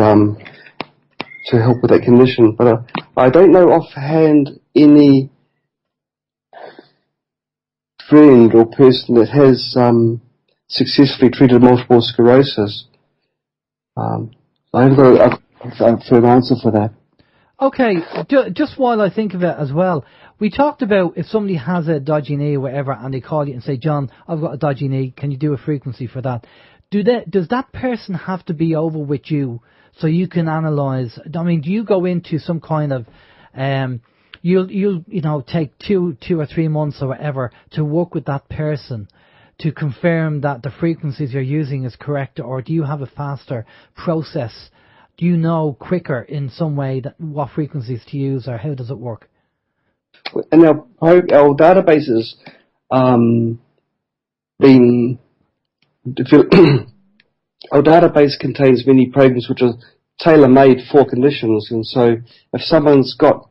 [SPEAKER 4] help with that condition. But I don't know offhand any friend or person that has successfully treated multiple sclerosis. I haven't got a firm answer for that.
[SPEAKER 1] Okay, just while I think of it as well, we talked about if somebody has a dodgy knee or whatever and they call you and say, "John, I've got a dodgy knee, can you do a frequency for that?" Does that person have to be over with you so you can analyse? I mean, do you go into some kind of you'll take two or 3 months or whatever to work with that person to confirm that the frequencies you're using is correct, or do you have a faster process? Do you know quicker in some way what frequencies to use, or how does it work?
[SPEAKER 4] And our databases our database contains many programs which are tailor-made for conditions, and so if someone's got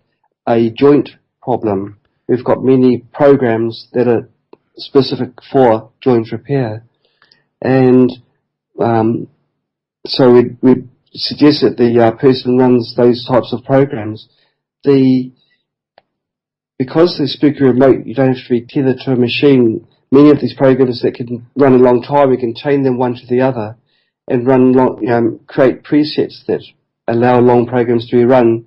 [SPEAKER 4] a joint problem, we've got many programs that are specific for joint repair, and so we suggest that the person runs those types of programs. Because they're Spooky Remote, you don't have to be tethered to a machine. Many of these programs that can run a long time, we can chain them one to the other and create presets that allow long programs to be run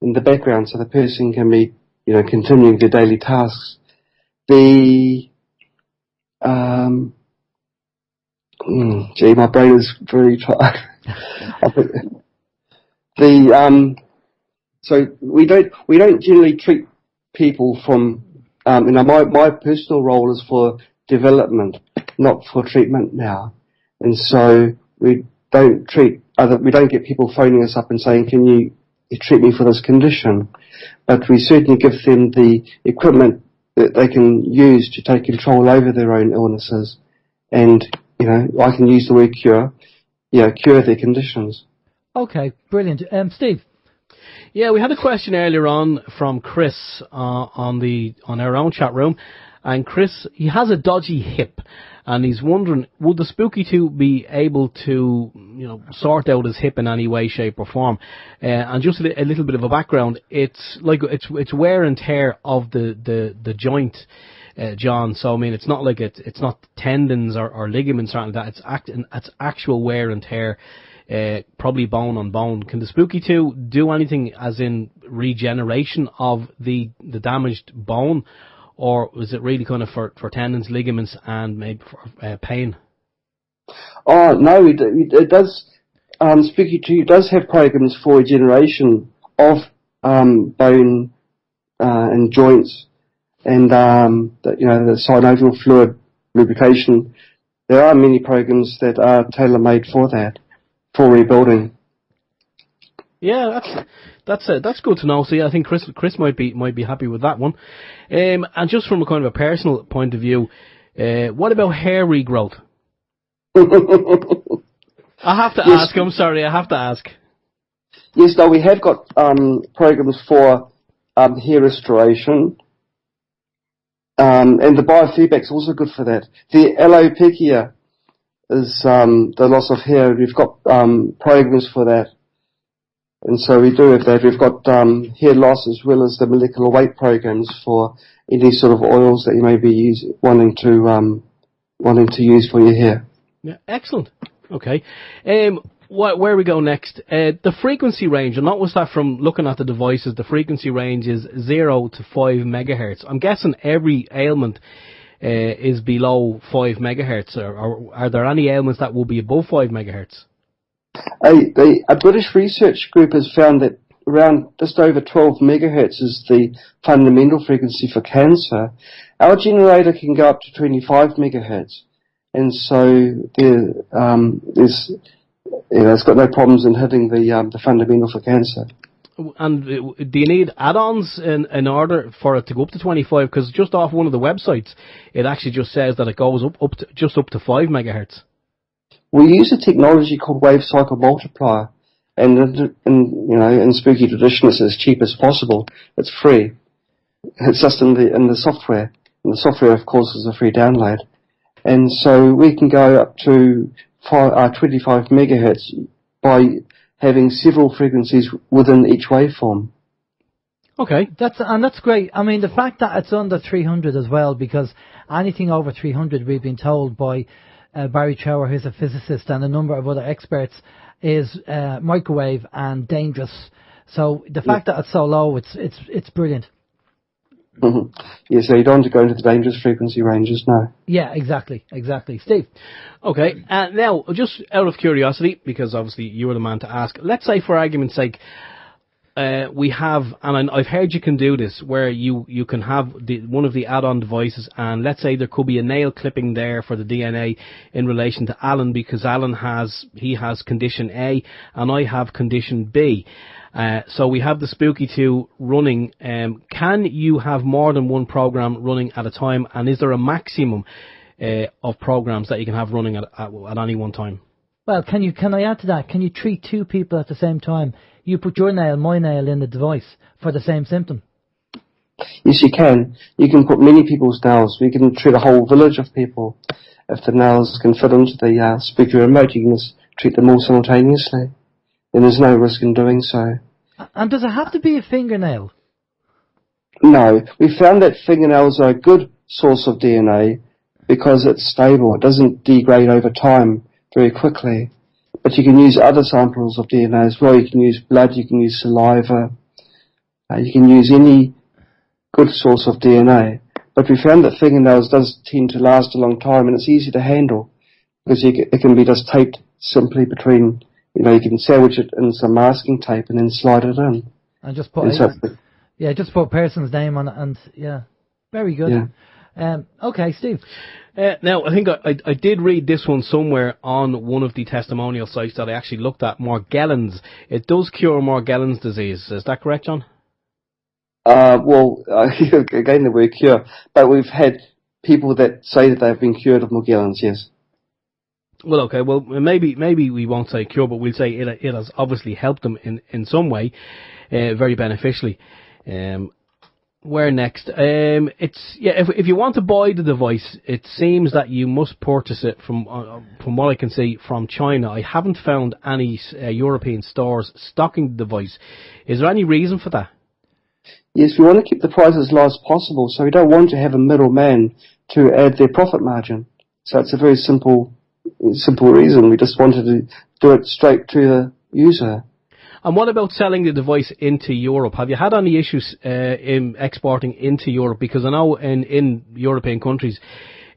[SPEAKER 4] in the background, so the person can be, continuing their daily tasks. My brain is very tired. So we don't generally treat people from, my personal role is for development, not for treatment now. And so we don't get people phoning us up and saying, "Can you treat me for this condition?" But we certainly give them the equipment that they can use to take control over their own illnesses. And, I can use the word cure their conditions.
[SPEAKER 1] Okay, brilliant. Steve?
[SPEAKER 2] Yeah, we had a question earlier on from Chris on our own chat room, and Chris, he has a dodgy hip, and he's wondering, would the Spooky 2 be able to, sort out his hip in any way, shape, or form? And just a little bit of a background, it's wear and tear of the joint, John. So I mean, it's not like it's not tendons or ligaments or anything like that. It's actual wear and tear. Probably bone on bone. Can the Spooky 2 do anything as in regeneration of the damaged bone, or is it really kind of for tendons, ligaments, and maybe for pain?
[SPEAKER 4] Oh, no, it does. Spooky 2 does have programs for regeneration of bone and joints, and the synovial fluid lubrication. There are many programs that are tailor-made for that, for rebuilding.
[SPEAKER 2] Yeah, that's good to know. So yeah, I think Chris might be happy with that one. And just from a kind of a personal point of view, what about hair regrowth? I have to ask. I'm sorry, I have to ask.
[SPEAKER 4] Yes, no, we have got programs for hair restoration, and the biofeedback is also good for that. The alopecia is the loss of hair. We've got programs for that. And so we do have that. We've got hair loss as well as the molecular weight programs for any sort of oils that you may be wanting to use for your hair.
[SPEAKER 2] Yeah, excellent. Okay. Where we go next? The frequency range, and that was that from looking at the devices, the frequency range is 0 to 5 megahertz. I'm guessing every ailment is below 5 megahertz, or are there any ailments that will be above 5 megahertz?
[SPEAKER 4] A British research group has found that around just over 12 megahertz is the fundamental frequency for cancer. Our generator can go up to 25 megahertz, and so it's got no problems in hitting the fundamental for cancer.
[SPEAKER 2] And do you need add-ons in order for it to go up to 25? Because just off one of the websites, it actually just says that it goes up to 5 megahertz.
[SPEAKER 4] We use a technology called wave cycle multiplier, and in spooky tradition, it's as cheap as possible. It's free. It's just in the software. And the software, of course, is a free download. And so we can go up to 25 megahertz by having several frequencies within each waveform.
[SPEAKER 1] Okay, that's great. I mean, the fact that it's under 300 as well, because anything over 300, we've been told by Barry Trower, who's a physicist, and a number of other experts, is microwave and dangerous. So the fact that it's so low, it's brilliant.
[SPEAKER 4] Mm-hmm. Yeah, so you don't want to go into the dangerous frequency ranges, no.
[SPEAKER 1] Yeah, exactly. Steve?
[SPEAKER 2] Okay, now, just out of curiosity, because obviously you were the man to ask, let's say for argument's sake, we have, and I've heard you can do this, where you can have one of the add-on devices, and let's say there could be a nail clipping there for the DNA in relation to Alan, because Alan has condition A, and I have condition B. So we have the Spooky 2 running. Can you have more than one program running at a time, and is there a maximum of programs that you can have running at any one time?
[SPEAKER 1] Well, can I add to that? Can you treat two people at the same time? You put your nail, my nail in the device for the same symptom.
[SPEAKER 4] Yes, you can. You can put many people's nails. We can treat a whole village of people. If the nails can fit into the Spooky remote, you can just treat them all simultaneously. Then there's no risk in doing so.
[SPEAKER 1] And does it have to be a fingernail?
[SPEAKER 4] No. We found that fingernails are a good source of DNA because it's stable. It doesn't degrade over time very quickly. But you can use other samples of DNA as well. You can use blood, you can use saliva, you can use any good source of DNA. But we found that fingernails does tend to last a long time, and it's easy to handle because it can be just taped simply between, you can sandwich it in some masking tape and then slide it in.
[SPEAKER 1] And just put just put a person's name on it, and very good. Yeah. Okay, Steve.
[SPEAKER 2] Now, I think I did read this one somewhere on one of the testimonial sites that I actually looked at, Morgellons. It does cure Morgellons disease. Is that correct, John?
[SPEAKER 4] Again, the word cure. But we've had people that say that they've been cured of Morgellons, yes.
[SPEAKER 2] Well, okay. Well, maybe we won't say cure, but we'll say it has obviously helped them in some way, very beneficially. Where next? If you want to buy the device, it seems that you must purchase it from what I can see from China. I haven't found any European stores stocking the device. Is there any reason for that?
[SPEAKER 4] Yes, we want to keep the price as low as possible, so we don't want to have a middleman to add their profit margin. So it's a very simple reason. We just wanted to do it straight to the user.
[SPEAKER 2] And what about selling the device into Europe? Have you had any issues in exporting into Europe? Because I know in European countries,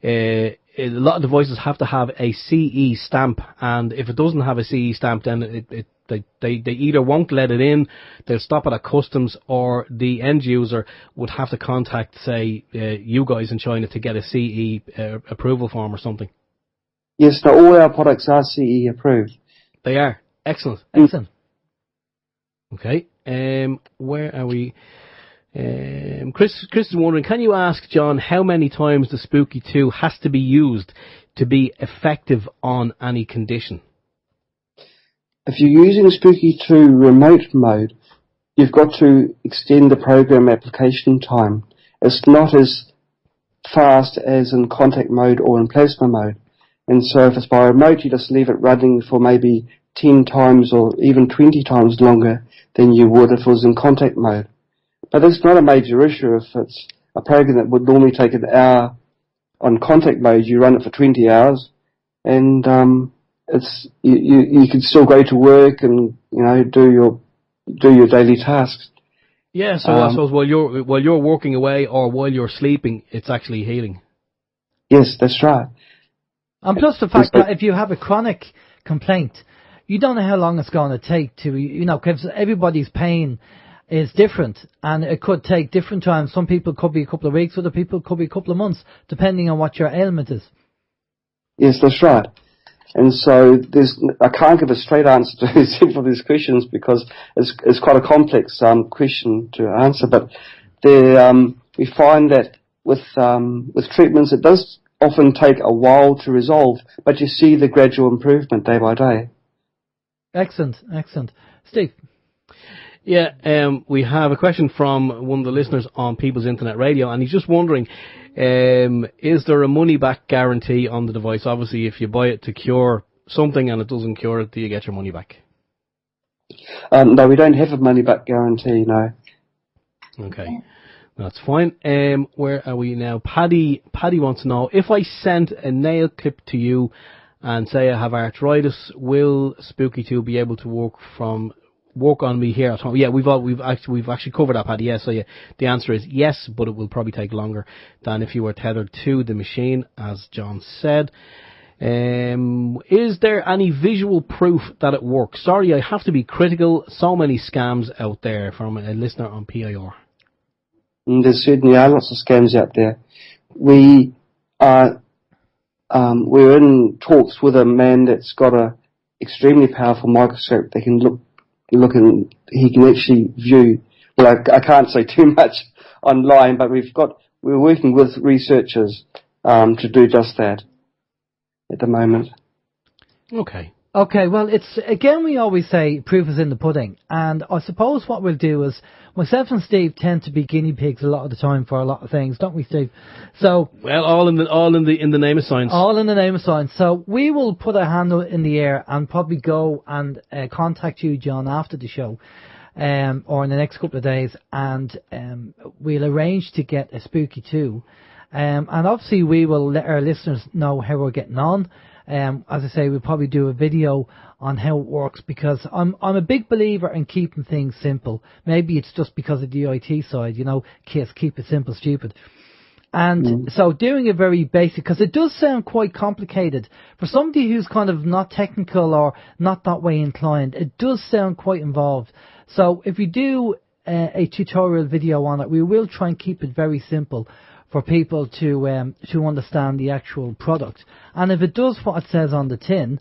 [SPEAKER 2] a lot of devices have to have a CE stamp, and if it doesn't have a CE stamp, then they either won't let it in, they'll stop it at customs, or the end user would have to contact, say, you guys in China to get a CE approval form or something.
[SPEAKER 4] Yes, no, all our products are CE approved.
[SPEAKER 2] They are. Excellent.
[SPEAKER 1] Excellent.
[SPEAKER 2] Okay. Where are we? Chris is wondering, can you ask John how many times the Spooky 2 has to be used to be effective on any condition?
[SPEAKER 4] If you're using Spooky 2 remote mode, you've got to extend the program application time. It's not as fast as in contact mode or in plasma mode. And so if it's by remote, you just leave it running for maybe 10 times or even 20 times longer than you would if it was in contact mode. But it's not a major issue. If it's a program that would normally take an hour on contact mode, you run it for 20 hours, and you can still go to work and do your daily tasks.
[SPEAKER 2] Yeah, so I suppose while you're working away or while you're sleeping, it's actually healing.
[SPEAKER 4] Yes, that's right.
[SPEAKER 1] And plus the fact that if you have a chronic complaint, you don't know how long it's going to take to, because everybody's pain is different, and it could take different times. Some people could be a couple of weeks, other people could be a couple of months, depending on what your ailment is.
[SPEAKER 4] Yes, that's right. And so I can't give a straight answer to several of these questions because it's quite a complex question to answer. But we find that with treatments, it does often take a while to resolve, but you see the gradual improvement day by day.
[SPEAKER 1] Excellent. Steve?
[SPEAKER 2] Yeah, we have a question from one of the listeners on People's Internet Radio, and he's just wondering, is there a money-back guarantee on the device? Obviously, if you buy it to cure something and it doesn't cure it, do you get your money back?
[SPEAKER 4] No, we don't have a money-back guarantee, no.
[SPEAKER 2] Okay, that's fine. Where are we now? Paddy wants to know, if I sent a nail clip to you and say I have arthritis, will Spooky 2 be able to work on me here at home? Yeah, we've actually covered that, Paddy. Yes, so yeah, the answer is yes, but it will probably take longer than if you were tethered to the machine, as John said. Is there any visual proof that it works? Sorry, I have to be critical. So many scams out there, from a listener on PIR.
[SPEAKER 4] There certainly are lots of scams out there. We're in talks with a man that's got a extremely powerful microscope that can look and he can actually view. Well, I can't say too much online, but we're working with researchers to do just that at the moment.
[SPEAKER 1] Okay, well, it's, again, we always say proof is in the pudding, and I suppose what we'll do is, myself and Steve tend to be guinea pigs a lot of the time for a lot of things, don't we, Steve? So,
[SPEAKER 2] well, all in the name of science.
[SPEAKER 1] All in the name of science. So we will put a hand in the air and probably go and contact you, John, after the show, or in the next couple of days, and we'll arrange to get a Spooky 2. And obviously we will let our listeners know how we're getting on. As I say, we'll probably do a video on how it works, because I'm a big believer in keeping things simple. Maybe it's just because of the IT side, kids keep it simple, stupid. And so doing it very basic, because it does sound quite complicated. For somebody who's kind of not technical or not that way inclined, it does sound quite involved. So if we do a tutorial video on it, we will try and keep it very simple for people to understand the actual product. And if it does what it says on the tin,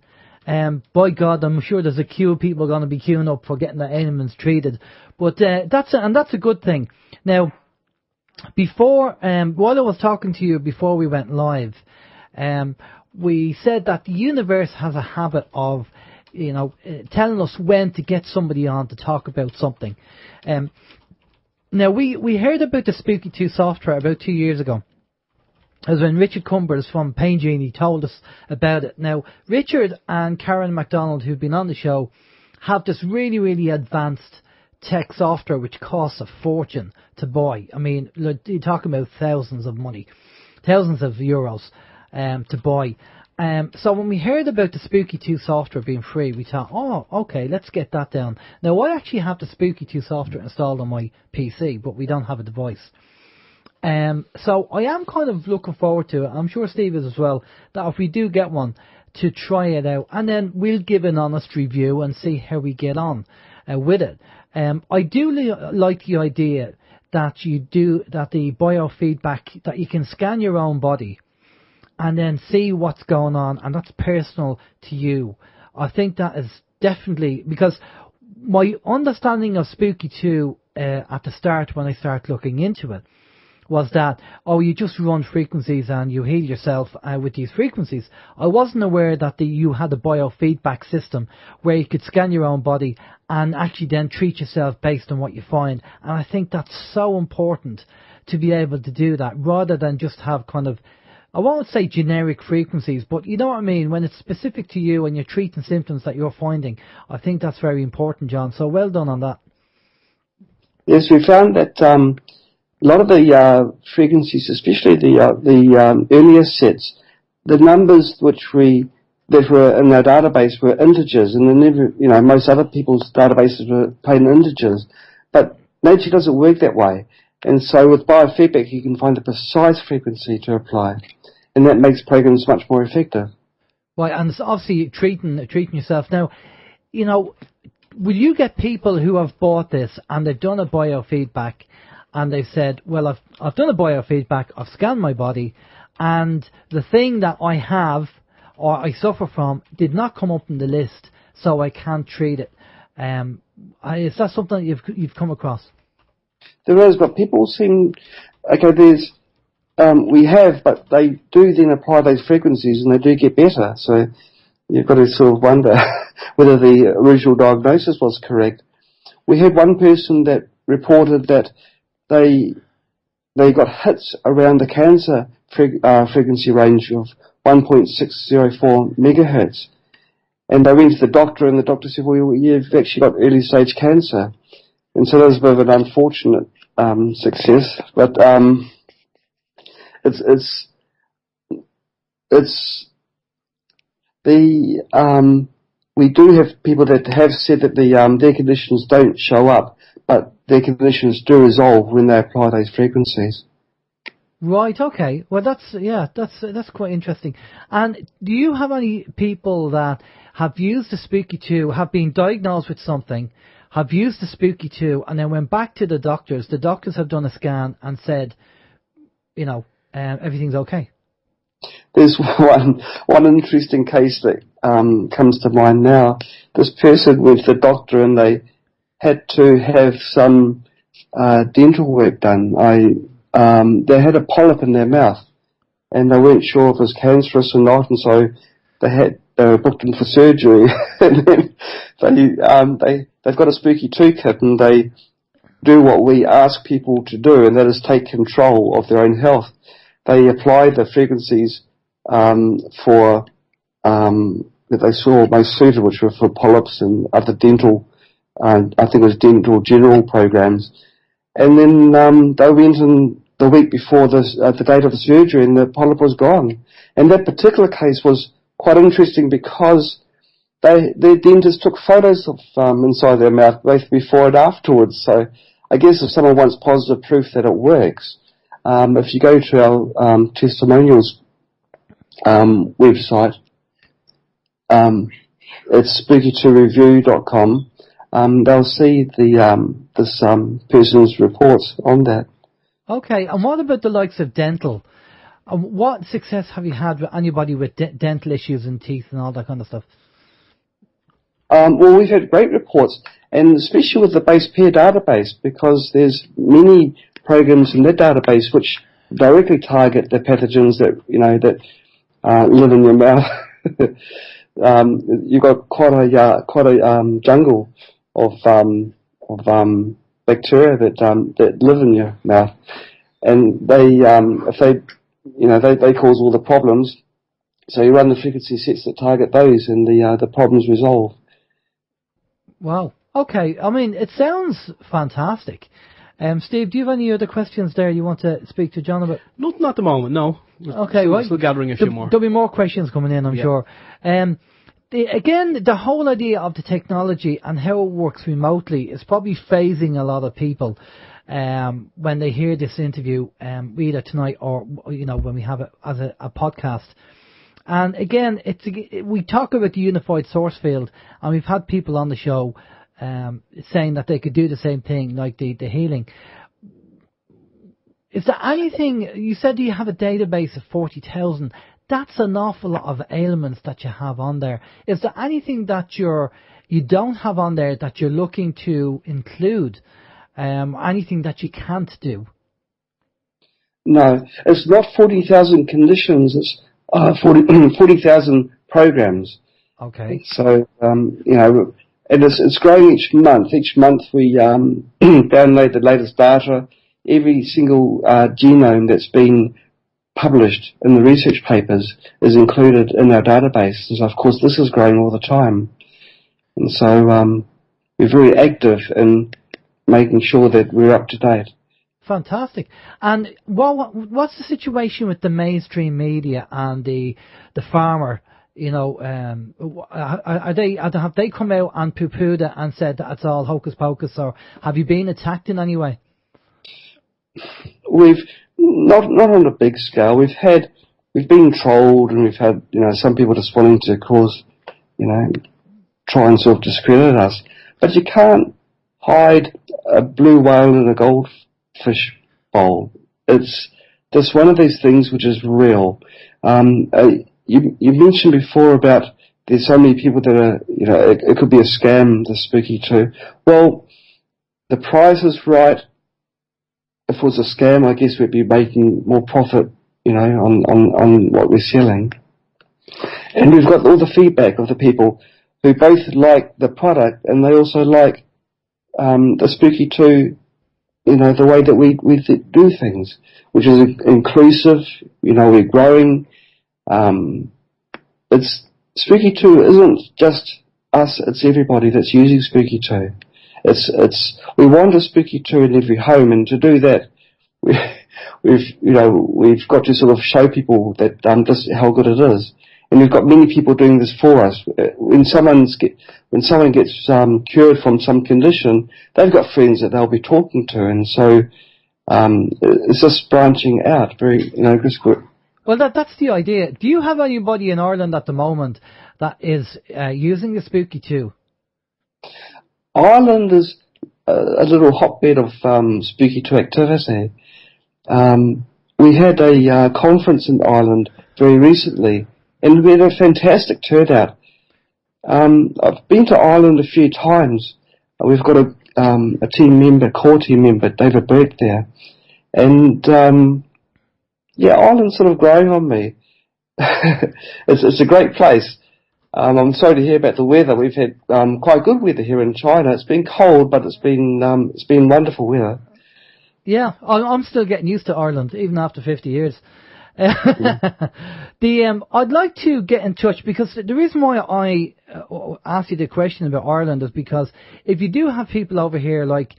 [SPEAKER 1] by God, I'm sure there's a queue of people going to be queuing up for getting their ailments treated. But that's a good thing. Now, before while I was talking to you before we went live, we said that the universe has a habit of, telling us when to get somebody on to talk about something. Now, we heard about the Spooky 2 software about 2 years ago. It was when Richard Cumbers from Pain Genie told us about it. Now, Richard and Karen MacDonald, who've been on the show, have this really, really advanced tech software which costs a fortune to buy. I mean, you're talking about thousands of euros to buy. So when we heard about the Spooky 2 software being free, we thought, oh, okay, let's get that down. Now, I actually have the Spooky 2 software installed on my PC, but we don't have a device. So I am kind of looking forward to it. I'm sure Steve is as well, that if we do get one, to try it out, and then we'll give an honest review and see how we get on with it. I do like the idea that the biofeedback, that you can scan your own body and then see what's going on, and that's personal to you. I think that is definitely, because my understanding of Spooky 2 at the start, when I started looking into it, was that, you just run frequencies and you heal yourself with these frequencies. I wasn't aware that you had a biofeedback system where you could scan your own body and actually then treat yourself based on what you find. And I think that's so important to be able to do that, rather than just have kind of, I won't say generic frequencies, but you know what I mean, when it's specific to you and you're treating symptoms that you're finding. I think that's very important, John. So well done on that.
[SPEAKER 4] Yes, we found that a lot of the frequencies, especially the earlier sets, the numbers that were in our database were integers, and then most other people's databases were plain integers. But nature doesn't work that way, and so with biofeedback you can find a precise frequency to apply, and that makes programs much more effective.
[SPEAKER 1] Right, and it's obviously treating yourself. Now, will you get people who have bought this and they've done a biofeedback, and they've said, well, I've done a biofeedback, I've scanned my body, and the thing that I have or I suffer from did not come up in the list, so I can't treat it. Is that something that you've come across?
[SPEAKER 4] There is, but people seem, we have, but they do then apply those frequencies and they do get better. So you've got to sort of wonder whether the original diagnosis was correct. We had one person that reported that they got hits around the cancer frequency range of 1.604 megahertz. And they went to the doctor, and the doctor said, well, you've actually got early stage cancer. And so that was a bit of an unfortunate success. But we do have people that have said that their conditions don't show up, but their conditions do resolve when they apply those frequencies.
[SPEAKER 1] Right, okay. Well, that's quite interesting. And do you have any people that have used the Spooky 2, have been diagnosed with something, have used the Spooky 2, and then went back to the doctors have done a scan and said, everything's okay?
[SPEAKER 4] There's one interesting case that comes to mind now. This person went to the doctor and they had to have some dental work done. They had a polyp in their mouth, and they weren't sure if it was cancerous or not, and so they were booked in for surgery. And then they've got a Spooky 2 kit, and they do what we ask people to do, and that is take control of their own health. They apply the frequencies that they saw most suited, which were for polyps and other dental, I think it was dental general programs. And then they went in the week before the date of the surgery, and the polyp was gone. And that particular case was quite interesting because their dentist took photos of inside their mouth, both before and afterwards. So I guess if someone wants positive proof that it works, if you go to our testimonials website, it's spooky2review.com. They'll see this person's reports on that. Okay,
[SPEAKER 1] and what about the likes of dental? What success have you had with anybody with dental issues and teeth and all that kind of stuff?
[SPEAKER 4] Well, we've had great reports, and especially with the base pair database, because there's many programs in that database which directly target the pathogens that live in your mouth. You've got quite a jungle of bacteria that live in your mouth, and if they cause all the problems. So you run the frequency sets that target those, and the problems resolve.
[SPEAKER 1] Wow. Okay. I mean, it sounds fantastic. Steve, do you have any other questions there you want to speak to John about?
[SPEAKER 2] Nothing at the moment, no.
[SPEAKER 1] Okay,
[SPEAKER 2] We're still gathering a few more.
[SPEAKER 1] There'll be more questions coming in, I'm sure. The whole idea of the technology and how it works remotely is probably phasing a lot of people when they hear this interview, either tonight or when we have it as a podcast. And again, we talk about the unified source field, and we've had people on the show saying that they could do the same thing, like the healing. Is there anything, you said you have a database of 40,000, that's an awful lot of ailments that you have on there. Is there anything that you don't have on there that you're looking to include? Anything that you can't do?
[SPEAKER 4] No, it's not 40,000 conditions, it's 40,000 programs.
[SPEAKER 1] Okay.
[SPEAKER 4] So, and it's growing each month. Each month we download the latest data. Every single genome that's been published in the research papers is included in our database. So, of course, this is growing all the time. And so we're very active in making sure that we're up to date.
[SPEAKER 1] Fantastic. And what's the situation with the mainstream media and the farmer? Have they come out and poo-pooed it and said that it's all hocus pocus, or have you been attacked in any way?
[SPEAKER 4] We've not on a big scale. We've been trolled, and we've had some people just wanting to cause try and sort of discredit us. But you can't hide a blue whale in a goldfish bowl. It's just one of these things which is real. You mentioned before about there's so many people that are, it could be a scam, the Spooky 2. Well, the price is right. If it was a scam, I guess we'd be making more profit, on what we're selling. And we've got all the feedback of the people who both like the product and they also like the Spooky 2, the way that we do things, which is inclusive. We're growing. Spooky 2 isn't just us; it's everybody that's using Spooky 2. We want a Spooky 2 in every home, and to do that, we've got to sort of show people that just how good it is. And we've got many people doing this for us. When someone gets cured from some condition, they've got friends that they'll be talking to, and so it's just branching out. Very, just good.
[SPEAKER 1] Well, that's the idea. Do you have anybody in Ireland at the moment that is using the Spooky 2?
[SPEAKER 4] Ireland is a little hotbed of Spooky 2 activity. We had a conference in Ireland very recently, and we had a fantastic turnout. I've been to Ireland a few times. We've got a core team member, David Brett, there. And Ireland's sort of growing on me. It's a great place. I'm sorry to hear about the weather. We've had quite good weather here in China. It's been cold, but it's been wonderful weather.
[SPEAKER 1] Yeah, I'm still getting used to Ireland, even after 50 years. I'd like to get in touch, because the reason why I asked you the question about Ireland is because if you do have people over here, like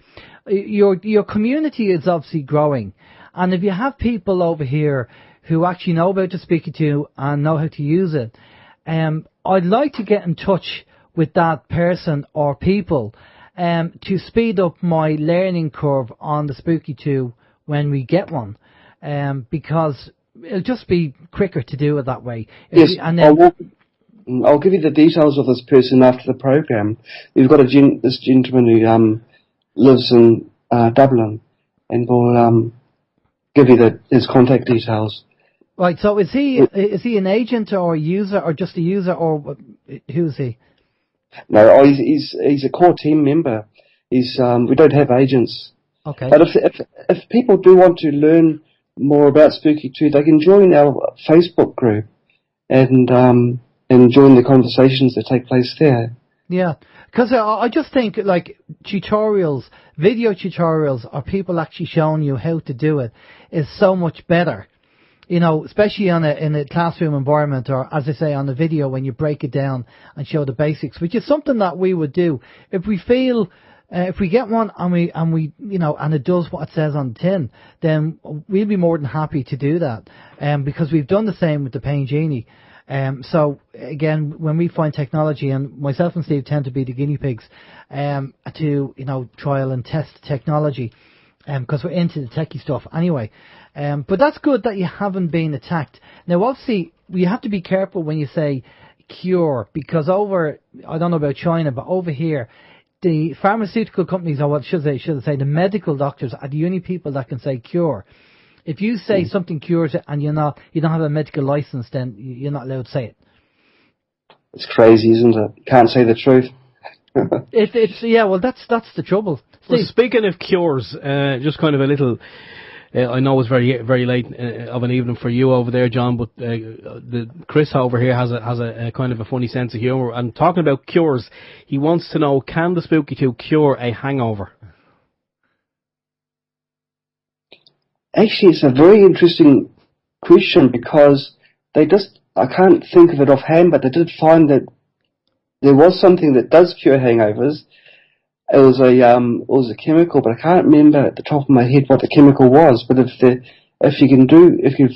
[SPEAKER 1] your community is obviously growing, and if you have people over here who actually know about the Spooky 2 and know how to use it, I'd like to get in touch with that person or people to speed up my learning curve on the Spooky 2 when we get one, because it'll just be quicker to do it that way.
[SPEAKER 4] Yes, I'll give you the details of this person after the program. We've got this gentleman who lives in Dublin, and we'll give you his contact details.
[SPEAKER 1] Right. So is he an agent or a user, or just a user, or who's he?
[SPEAKER 4] No, he's a core team member. We don't have agents.
[SPEAKER 1] Okay.
[SPEAKER 4] But if people do want to learn more about Spooky 2, they can join our Facebook group, and join the conversations that take place there.
[SPEAKER 1] Yeah, because I just think like tutorials, video tutorials, or people actually showing you how to do it is so much better. You know, especially in a classroom environment, or as I say on the video when you break it down and show the basics, which is something that we would do if we feel. If we get one and we you know, and it does what it says on the tin, then we'll be more than happy to do that. Because we've done the same with the Pain Genie. So again, when we find technology, and myself and Steve tend to be the guinea pigs, to, you know, trial and test technology, because we're into the techie stuff anyway. But that's good that you haven't been attacked. Now, obviously, you have to be careful when you say cure, because I don't know about China, but over here, the pharmaceutical companies, or what should I say, the medical doctors are the only people that can say cure. If you say something cures it and you don't have a medical license, then you're not allowed to say it.
[SPEAKER 4] It's crazy, isn't it? Can't say the truth.
[SPEAKER 1] Yeah, well, that's the trouble.
[SPEAKER 2] Well, speaking of cures, just kind of a little. I know it's very very late of an evening for you over there, John, but Chris over here has a kind of a funny sense of humour. And talking about cures, he wants to know: can the Spooky 2 cure a hangover?
[SPEAKER 4] Actually, it's a very interesting question, because I can't think of it offhand, but they did find that there was something that does cure hangovers. It was a chemical, but I can't remember at the top of my head what the chemical was. But if you can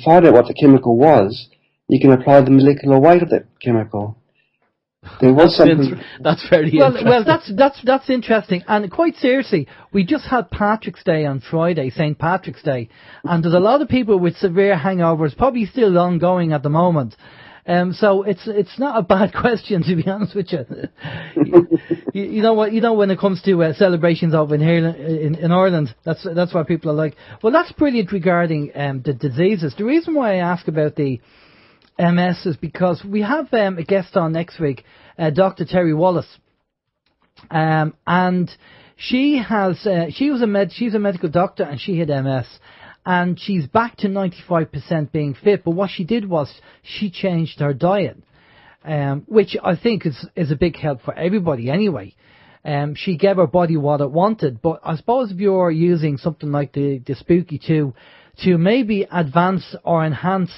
[SPEAKER 4] find out what the chemical was, you can apply the molecular weight of that chemical. There was something.
[SPEAKER 2] That's very interesting.
[SPEAKER 1] Well, that's interesting. And quite seriously, we just had Patrick's Day on Friday, St. Patrick's Day, and there's a lot of people with severe hangovers, probably still ongoing at the moment. So it's not a bad question, to be honest with you. you know what? You know, when it comes to celebrations over in Ireland, that's what people are like. Well, that's brilliant regarding the diseases. The reason why I ask about the MS is because we have a guest on next week, Dr. Terry Wallace, and she's a medical doctor, and she had MS. And she's back to 95% being fit, but what she did was she changed her diet, which I think is a big help for everybody anyway. She gave her body what it wanted, but I suppose if you're using something like the Spooky 2 to maybe advance or enhance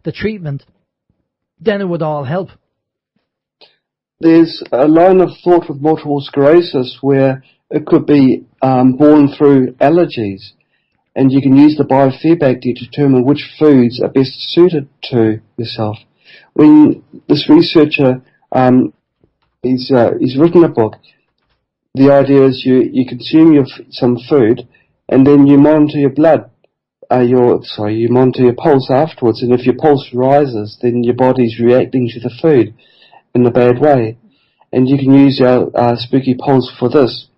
[SPEAKER 1] the treatment, then it would all help.
[SPEAKER 4] There's a line of thought with multiple sclerosis where it could be born through allergies. And you can use the biofeedback to determine which foods are best suited to yourself. When this researcher he's written a book, the idea is you consume some food, and then you monitor your blood. You monitor your pulse afterwards, and if your pulse rises, then your body's reacting to the food in a bad way. And you can use our Spooky Pulse for this.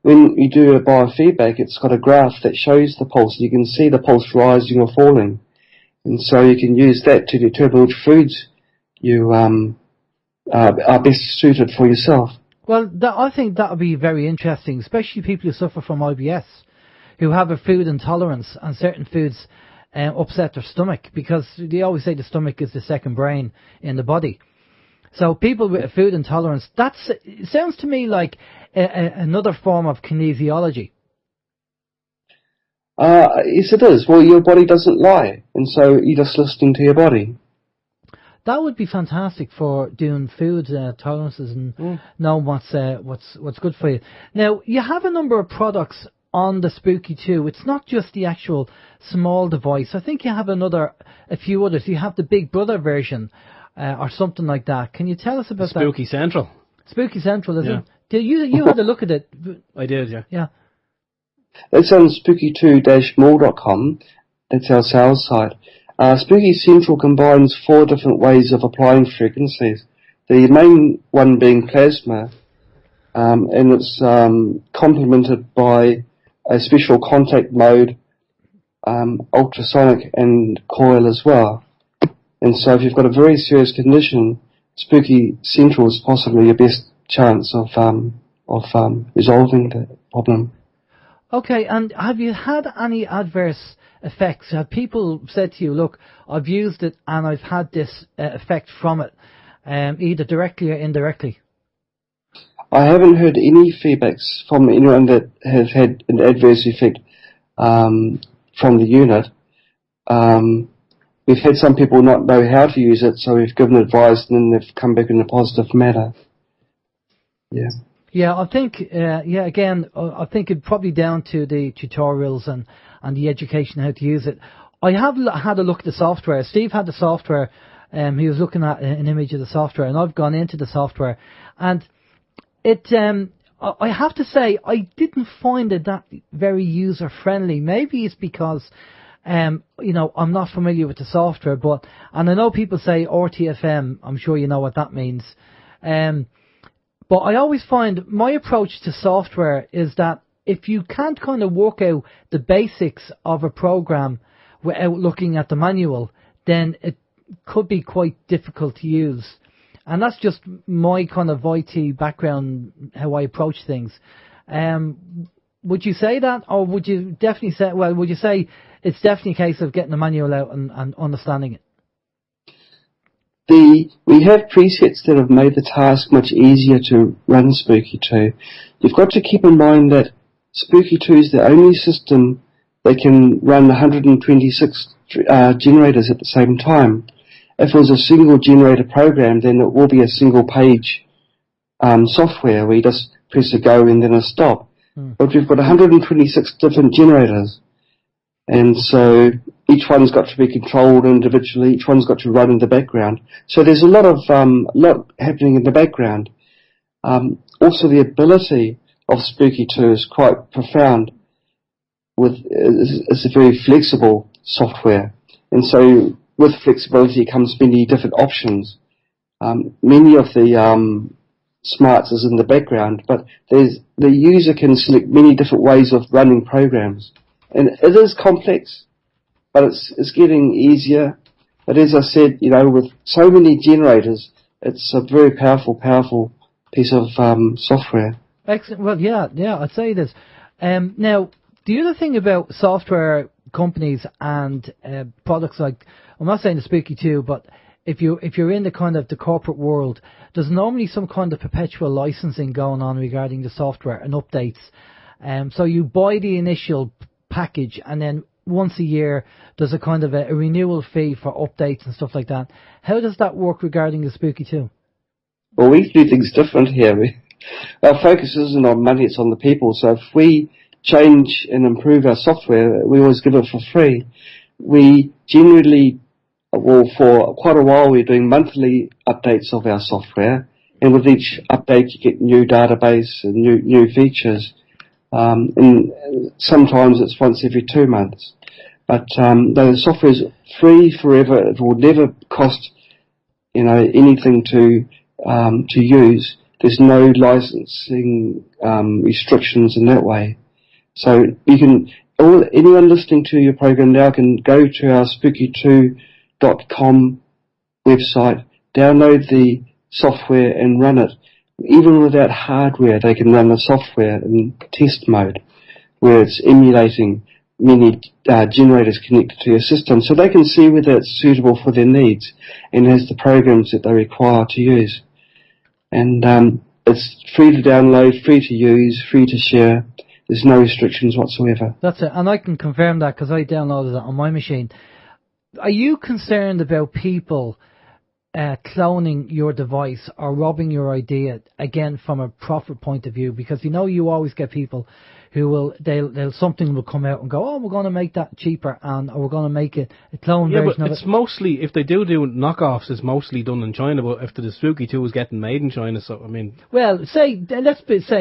[SPEAKER 4] When you do a biofeedback, it's got a graph that shows the pulse. You can see the pulse rising or falling. And so you can use that to determine which foods you are best suited for yourself.
[SPEAKER 1] Well, I think that would be very interesting, especially people who suffer from IBS, who have a food intolerance, and certain foods upset their stomach, because they always say the stomach is the second brain in the body. So people with a food intolerance, it sounds to me like another form of kinesiology.
[SPEAKER 4] Yes, it is. Well, your body doesn't lie, and so you're just listening to your body.
[SPEAKER 1] That would be fantastic for doing food tolerances and knowing what's good for you. Now, you have a number of products on the Spooky 2. It's not just the actual small device. I think you have a few others. You have the Big Brother version. Or something like that. Can you tell us about
[SPEAKER 2] Spooky
[SPEAKER 1] that?
[SPEAKER 2] Central.
[SPEAKER 1] Spooky Central, is it? Did you had a look at it?
[SPEAKER 2] I did, yeah.
[SPEAKER 1] Yeah.
[SPEAKER 4] That's on spooky2-mall.com. That's our sales site. Spooky Central combines 4 different ways of applying frequencies. The main one being plasma, and it's complemented by a special contact mode, ultrasonic, and coil as well. And so if you've got a very serious condition, Spooky Central is possibly your best chance of resolving the problem.
[SPEAKER 1] Okay, and have you had any adverse effects? Have people said to you, look, I've used it and I've had this effect from it, either directly or indirectly?
[SPEAKER 4] I haven't heard any feedbacks from anyone that has had an adverse effect from the unit. We've had some people not know how to use it, so we've given advice and then they've come back in a positive manner. Yeah.
[SPEAKER 1] Yeah, I think, again, I think it's probably down to the tutorials and the education how to use it. I have had a look at the software. Steve had the software, he was looking at an image of the software, and I've gone into the software, and it, I have to say, I didn't find it that very user-friendly. Maybe it's because, I'm not familiar with the software, and I know people say RTFM, I'm sure you know what that means. But I always find my approach to software is that if you can't kind of work out the basics of a program without looking at the manual, then it could be quite difficult to use. And that's just my kind of IT background, how I approach things. Would you say that, or would you definitely say, would you say it's definitely a case of getting the manual out and understanding it?
[SPEAKER 4] We have presets that have made the task much easier to run Spooky 2. You've got to keep in mind that Spooky 2 is the only system that can run 126 generators at the same time. If it was a single generator program, then it will be a single page software where you just press a go and then a stop. But we've got 126 different generators, and so each one's got to be controlled individually. Each one's got to run in the background. So there's a lot happening in the background. Also, the ability of Spooky 2 is quite profound. It's a very flexible software, and so with flexibility comes many different options. Many of the smarts is in the background, but the user can select many different ways of running programs, and it is complex, but it's getting easier. But as I said, with so many generators, it's a very powerful piece of software.
[SPEAKER 1] Excellent. Well, yeah, I'd say it is. Now, the other thing about software companies and products like, I'm not saying the Spooky 2, but if you're in the kind of the corporate world, there's normally some kind of perpetual licensing going on regarding the software and updates. So you buy the initial package, and then once a year there's a kind of a renewal fee for updates and stuff like that. How does that work regarding the Spooky 2?
[SPEAKER 4] Well, we do things different here. Our focus isn't on money, it's on the people. So if we change and improve our software, we always give it for free. We generally, for quite a while, we're doing monthly updates of our software, and with each update you get new database and new features. And sometimes it's once every 2 months. But the software is free forever. It will never cost anything to use. There's no licensing restrictions in that way. So you can, anyone listening to your program now can go to our spooky2.com website, download the software and run it. Even without hardware, they can run the software in test mode, where it's emulating many generators connected to your system, so they can see whether it's suitable for their needs and has the programs that they require to use. And it's free to download, free to use, free to share. There's no restrictions whatsoever.
[SPEAKER 1] That's it, and I can confirm that because I downloaded it on my machine. Are you concerned about people cloning your device or robbing your idea, again from a profit point of view? Because you always get people who something will come out and go, we're going to make that cheaper, or we're going to make a clone version of it.
[SPEAKER 2] Yeah, but it's mostly, if they do knockoffs, it's mostly done in China. But if the Spooky 2 is getting made in China, so I mean,
[SPEAKER 1] well, let's say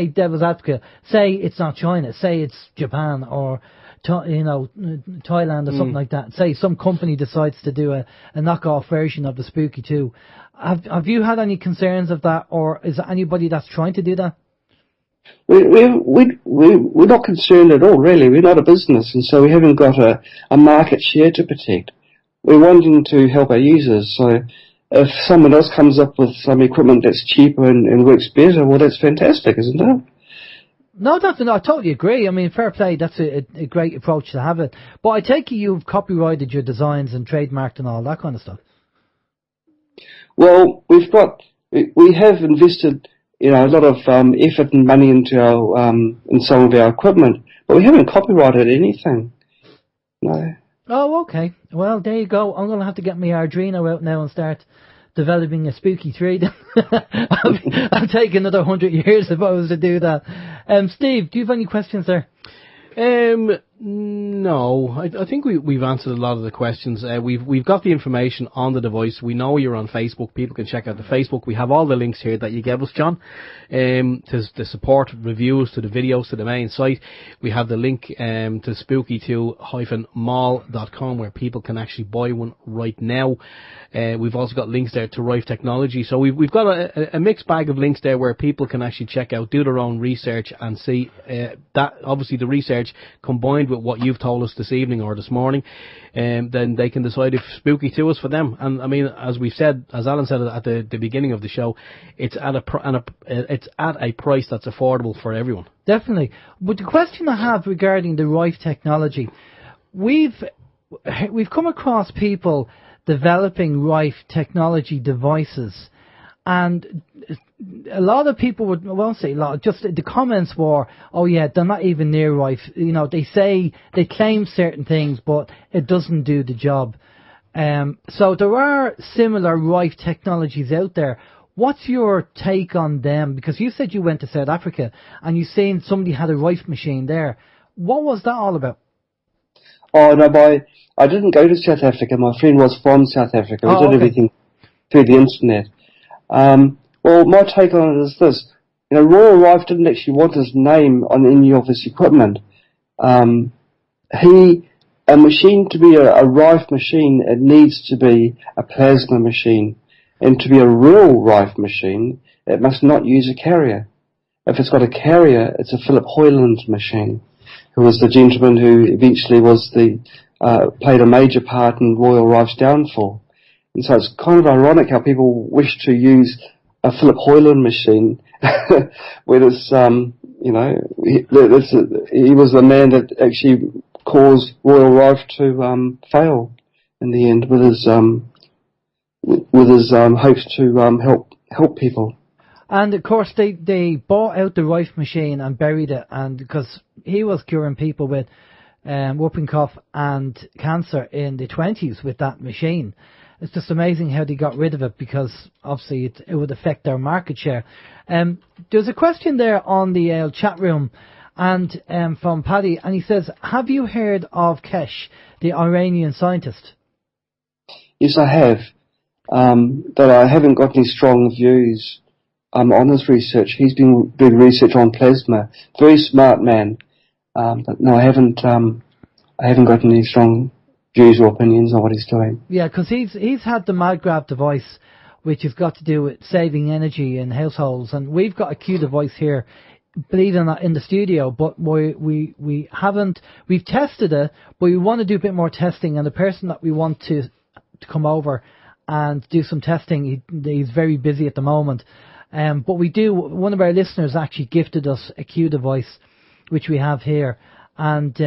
[SPEAKER 1] devil's advocate, say it's not China, say it's Japan or Thailand or something like that. Say some company decides to do a knockoff version of the Spooky 2. Have you had any concerns of that, or is there anybody that's trying to do that?
[SPEAKER 4] We're not concerned at all, really. We're not a business, and so we haven't got a market share to protect. We're wanting to help our users, so if someone else comes up with some equipment that's cheaper and works better, well, that's fantastic, isn't it?
[SPEAKER 1] No, I totally agree. I mean, fair play, that's a great approach to have it. But I take it you've copyrighted your designs and trademarked and all that kind of stuff.
[SPEAKER 4] Well, we have invested, a lot of effort and money into in some of our equipment, but we haven't copyrighted anything. No.
[SPEAKER 1] Oh, okay. Well, there you go. I'm going to have to get my Arduino out now and start developing a spooky 3. I'll take another 100 years if I was to do that. Steve, do you have any questions there?
[SPEAKER 2] No, I think we've answered a lot of the questions. We've got the information on the device. We know you're on Facebook. People can check out the Facebook. We have all the links here that you gave us, John, to the support reviews, to the videos, to the main site. We have the link to spooky2-mall.com where people can actually buy one right now. We've also got links there to Rife Technology. So we've got a mixed bag of links there where people can actually check out, do their own research and see that obviously the research combined with what you've told us this evening or this morning, then they can decide if Spooky 2 is for them. And I mean, as we've said, as Alan said at the beginning of the show, it's at a price that's affordable for everyone.
[SPEAKER 1] Definitely. But the question I have regarding the Rife technology, we've come across people developing Rife technology devices, and a lot of people I won't say a lot, just the comments were, oh yeah, they're not even near Rife. They claim certain things, but it doesn't do the job. So there are similar Rife technologies out there. What's your take on them? Because you said you went to South Africa and you seen somebody had a Rife machine there. What was that all about?
[SPEAKER 4] Oh no, I didn't go to South Africa. My friend was from South Africa. We did everything through the internet. Well, my take on it is this. Royal Rife didn't actually want his name on any of his equipment. A machine to be a Rife machine, it needs to be a plasma machine. And to be a real Rife machine, it must not use a carrier. If it's got a carrier, it's a Philip Hoyland machine, who was the gentleman who eventually was played a major part in Royal Rife's downfall. And so it's kind of ironic how people wish to use a Philip Hoyland machine when it's, he was the man that actually caused Royal Rife to fail in the end with his hopes to help people.
[SPEAKER 1] And of course they bought out the Rife machine and buried it, and because he was curing people with whooping cough and cancer in the 20s with that machine. It's just amazing how they got rid of it, because obviously it would affect their market share. There's a question there on the chat room, and from Paddy, and he says, have you heard of Kesh, the Iranian scientist?
[SPEAKER 4] Yes, I have. But I haven't got any strong views on his research. He's been doing research on plasma. Very smart man. But no, I haven't got any strong views or opinions on what he's doing.
[SPEAKER 1] Yeah, because he's had the MadGrab device, which has got to do with saving energy in households, and we've got a Q device here, believe it or not, in the studio, but we've tested it, but we want to do a bit more testing, and the person that we want to come over and do some testing, he's very busy at the moment. But one of our listeners actually gifted us a Q device, which we have here, and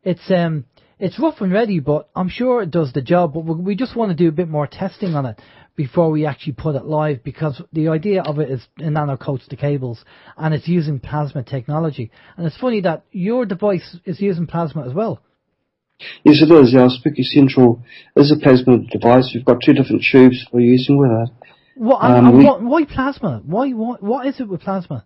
[SPEAKER 1] it's rough and ready, but I'm sure it does the job. But we just want to do a bit more testing on it before we actually put it live, because the idea of it is it nano coats the cables, and it's using plasma technology. And it's funny that your device is using plasma as well.
[SPEAKER 4] Yes, it is. Our Spooky Central is a plasma device. We've got 2 different tubes we're using with it.
[SPEAKER 1] Why plasma? What is it with plasma?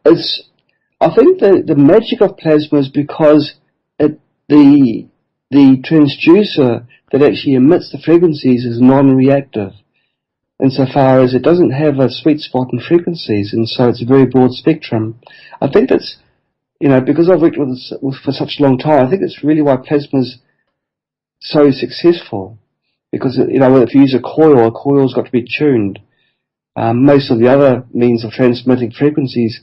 [SPEAKER 4] I think the magic of plasma is because the transducer that actually emits the frequencies is non-reactive, insofar as it doesn't have a sweet spot in frequencies, and so it's a very broad spectrum. I think that's, because I've worked with this for such a long time, I think it's really why plasma's so successful. Because, if you use a coil's got to be tuned. Most of the other means of transmitting frequencies,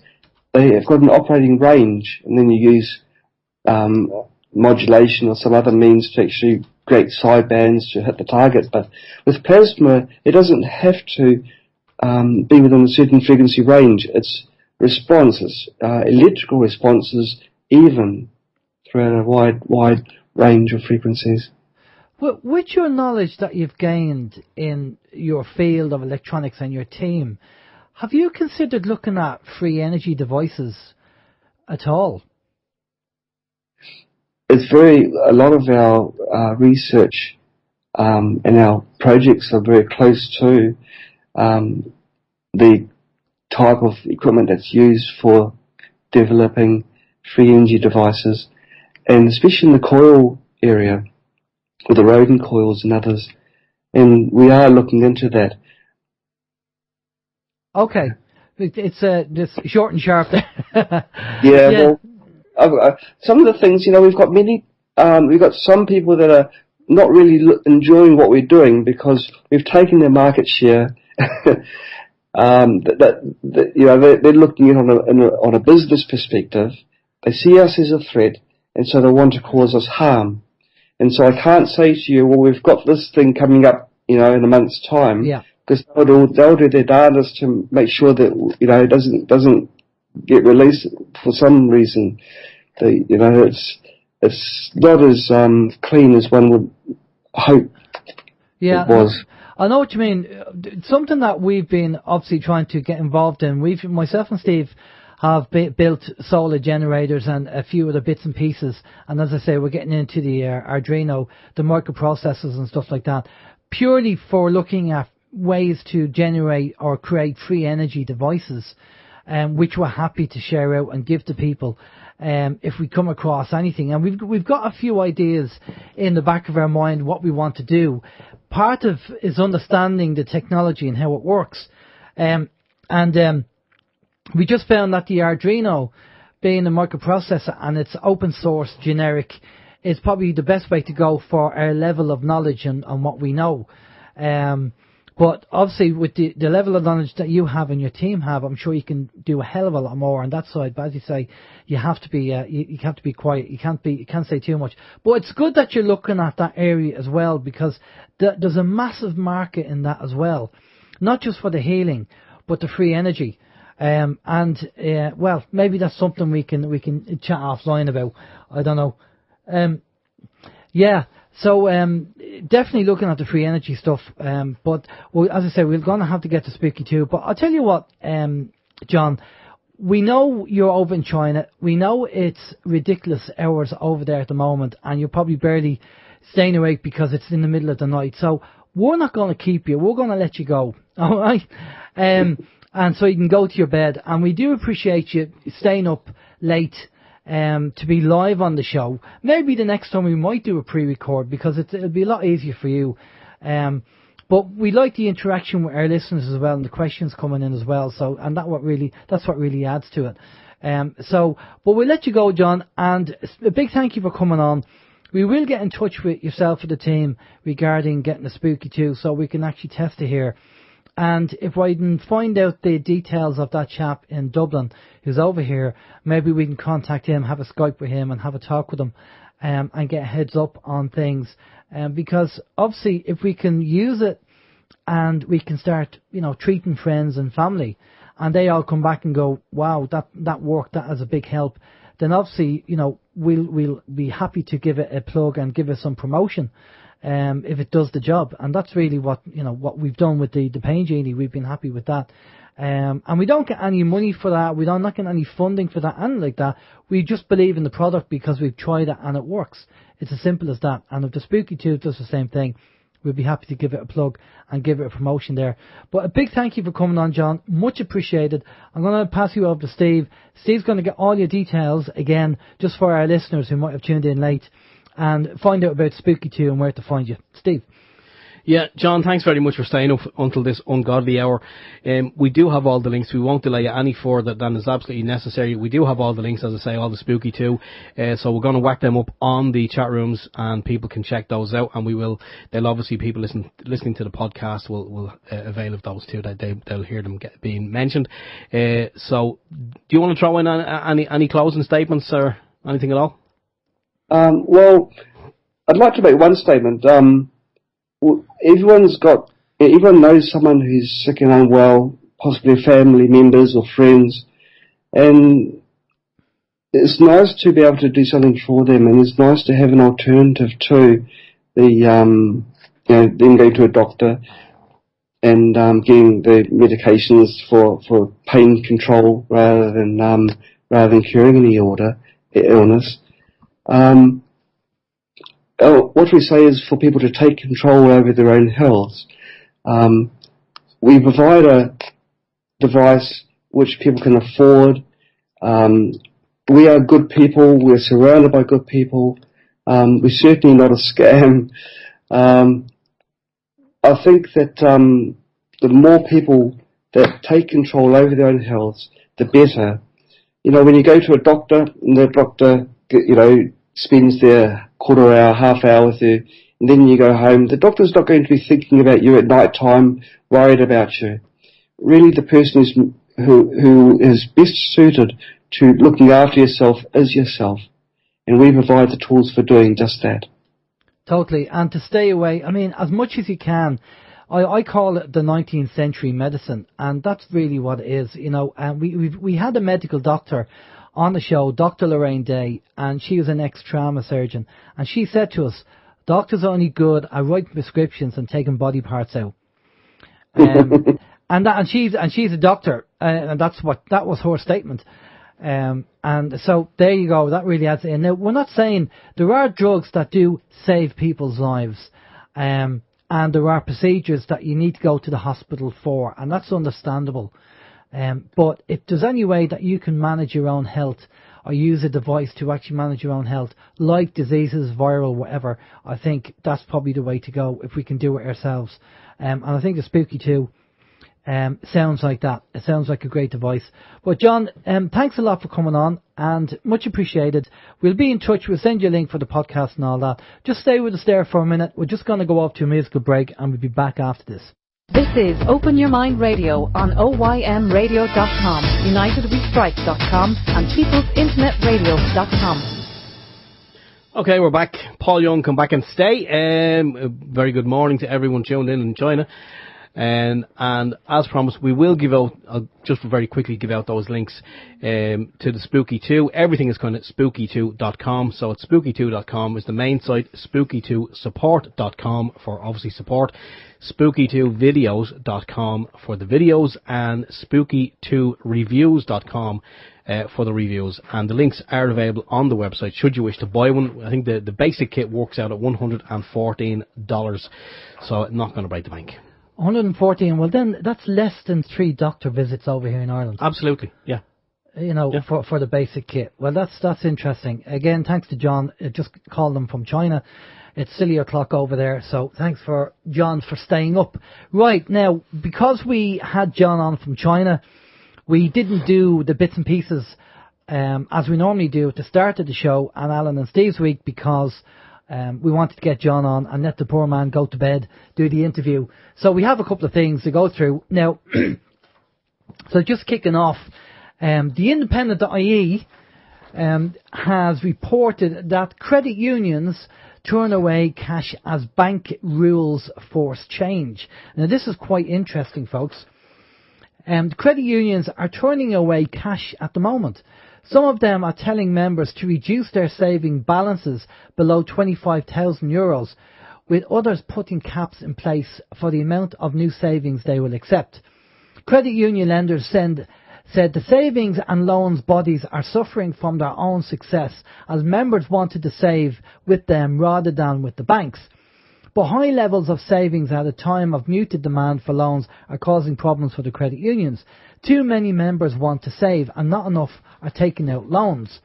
[SPEAKER 4] they have got an operating range, and then you use modulation or some other means to actually create sidebands to hit the target. But with plasma, it doesn't have to be within a certain frequency range. It's responses, electrical responses, even throughout a wide range of frequencies.
[SPEAKER 1] Well, with your knowledge that you've gained in your field of electronics and your team, have you considered looking at free energy devices at all?
[SPEAKER 4] A lot of our research and our projects are very close to the type of equipment that's used for developing free energy devices, and especially in the coil area, with the rodent coils and others, and we are looking into that.
[SPEAKER 1] Okay, it's just short and sharp there.
[SPEAKER 4] Yeah. Well, some of the things, we've got we've got some people that are not really enjoying what we're doing because we've taken their market share. They're looking at it on a business perspective. They see us as a threat, and so they want to cause us harm. And so I can't say to you, well, we've got this thing coming up, in a month's time.
[SPEAKER 1] Yeah.
[SPEAKER 4] Because they'll do their data to make sure that it doesn't get released for some reason. It's not as clean as one would hope.
[SPEAKER 1] Yeah.
[SPEAKER 4] It was.
[SPEAKER 1] I know what you mean. Something that we've been obviously trying to get involved in. Myself and Steve have built solar generators and a few other bits and pieces. And as I say, we're getting into the Arduino, the microprocessors and stuff like that, purely for looking at ways to generate or create free energy devices, which we're happy to share out and give to people if we come across anything. And we've got a few ideas in the back of our mind what we want to do. Part of is understanding the technology and how it works. We just found that the Arduino, being a microprocessor and it's open source generic, is probably the best way to go for our level of knowledge and what we know. But obviously with the level of knowledge that you have and your team have, I'm sure you can do a hell of a lot more on that side. But as you say, you have to be you have to be quiet. You can't say too much. But it's good that you're looking at that area as well, because there's a massive market in that as well, not just for the healing, but the free energy. Well, maybe that's something we can chat offline about. I don't know. So definitely looking at the free energy stuff. But as I say, we're going to have to get to Spooky too. But I'll tell you what, John, we know you're over in China. We know it's ridiculous hours over there at the moment, and you're probably barely staying awake because it's in the middle of the night. So we're not going to keep you. We're going to let you go. All right. And so you can go to your bed. And we do appreciate you staying up late to be live on the show. Maybe the next time we might do a pre-record because it'll be a lot easier for you. But we like the interaction with our listeners as well and the questions coming in as well. So, and that's what really adds to it. But we'll let you go, John. And a big thank you for coming on. We will get in touch with yourself and the team regarding getting a Spooky too, so we can actually test it here. And if I can find out the details of that chap in Dublin who's over here, maybe we can contact him, have a Skype with him and have a talk with him and get a heads up on things. Because obviously if we can use it and we can start, treating friends and family and they all come back and go, wow, that worked, that is a big help, then obviously, we'll be happy to give it a plug and give it some promotion. If it does the job, and that's really what we've done with the Pain Genie. We've been happy with that, and we don't get any money for that. We don't not get any funding for that, and like that. We just believe in the product because we've tried it and it works. It's as simple as that. And if the Spooky Tooth does the same thing, we'll be happy to give it a plug and give it a promotion there. But a big thank you for coming on, John. Much appreciated. I'm going to pass you over to Steve. Steve's going to get all your details again, just for our listeners who might have tuned in late, and find out about Spooky 2 and where to find you. Steve.
[SPEAKER 2] Yeah, John, thanks very much for staying up until this ungodly hour. We do have all the links. We won't delay you any further than is absolutely necessary. We do have all the links, as I say, all the Spooky too. So we're going to whack them up on the chat rooms and people can check those out. And they'll obviously, people listening to the podcast will avail of those too. They'll hear them being mentioned. So do you want to throw in any closing statements or anything at all?
[SPEAKER 4] Well, I'd like to make one statement. Everyone knows someone who's sick and unwell, possibly family members or friends, And it's nice to be able to do something for them, and it's nice to have an alternative to the, them going to a doctor and getting the medications for pain control rather than curing any illness. What we say is for people to take control over their own health. We provide a device which people can afford. We are good people. We're surrounded by good people. We're certainly not a scam. I think that the more people that take control over their own health, the better. When you go to a doctor, and the doctor, spends their quarter hour, half hour with you, and then you go home, the doctor's not going to be thinking about you at night time, worried about you. Really, the person who is best suited to looking after yourself is yourself. And we provide the tools for doing just that.
[SPEAKER 1] Totally. And to stay away, as much as you can, I call it the 19th century medicine, and that's really what it is, And we had a medical doctor on the show, Dr. Lorraine Day, and she was an ex-trauma surgeon, and she said to us, doctors are only good at writing prescriptions and taking body parts out. And she's a doctor, and that was her statement. And so there you go, that really adds in. Now, we're not saying there are drugs that do save people's lives, and there are procedures that you need to go to the hospital for, and that's understandable. But if there's any way that you can manage your own health, or use a device to actually manage your own health, like diseases, viral, whatever, I think that's probably the way to go if we can do it ourselves. And I think the Spooky 2 sounds like that. It sounds like a great device. But John, thanks a lot for coming on, and much appreciated. We'll be in touch. We'll send you a link for the podcast and all that. Just stay with us there for a minute. We're just going to go off to a musical break, and we'll be back after this.
[SPEAKER 3] This is Open Your Mind Radio on OYMradio.com, UnitedWeStrike.com and PeoplesInternetRadio.com.
[SPEAKER 2] Okay, we're back. Paul Young, come back and stay. Very good morning to everyone tuned in China. And as promised, we will give out, I'll just very quickly give out those links to the Spooky 2. Everything is kind of spooky2.com. So it's spooky2.com is the main site, spooky2support.com for obviously support, spooky2videos.com for the videos, and spooky2reviews.com for the reviews. And the links are available on the website should you wish to buy one. I think the basic kit works out at $114, so not going to break the bank.
[SPEAKER 1] 114, well then that's less than 3 doctor visits over here in Ireland.
[SPEAKER 2] Absolutely, yeah.
[SPEAKER 1] For the basic kit. Well, that's interesting. Again, thanks to John. I just called him from China. It's silly o'clock over there, so thanks for John for staying up. Right, now, because we had John on from China, we didn't do the bits and pieces as we normally do at the start of the show and Alan and Steve's week, because we wanted to get John on and let the poor man go to bed, do the interview. So we have a couple of things to go through. Now, so just kicking off, the Independent.ie has reported that credit unions turn away cash as bank rules force change. Now, this is quite interesting, folks. Credit unions are turning away cash at the moment. Some of them are telling members to reduce their saving balances below €25,000, with others putting caps in place for the amount of new savings they will accept. Credit union lenders said the savings and loans bodies are suffering from their own success, as members wanted to save with them rather than with the banks. But high levels of savings at a time of muted demand for loans are causing problems for the credit unions. Too many members want to save and not enough are taking out loans.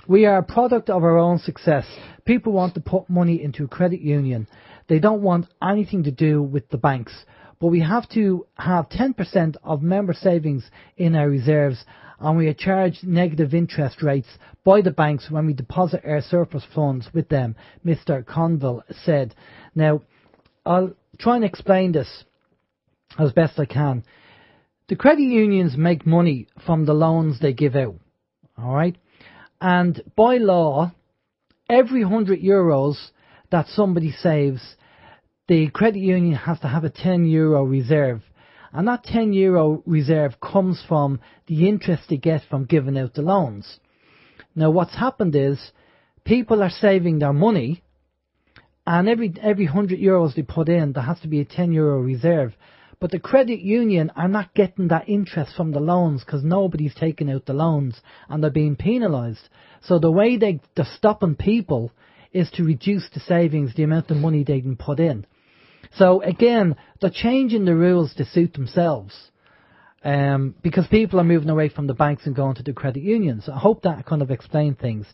[SPEAKER 1] We are a product of our own success. People want to put money into a credit union. They don't want anything to do with the banks. But we have to have 10% of member savings in our reserves, and we are charged negative interest rates by the banks when we deposit our surplus funds with them, Mr. Conville said. Now, I'll try and explain this as best I can. The credit unions make money from the loans they give out, all right? And by law, every €100 that somebody saves, the credit union has to have a €10 reserve. And that €10 reserve comes from the interest they get from giving out the loans. Now what's happened is people are saving their money, and every €100 they put in, there has to be a €10 reserve. But the credit union are not getting that interest from the loans because nobody's taking out the loans and they're being penalised. So the way they're stopping people is to reduce the savings, the amount of money they can put in. So again, they're changing the rules to suit themselves, because people are moving away from the banks and going to the credit unions. I hope that kind of explained things.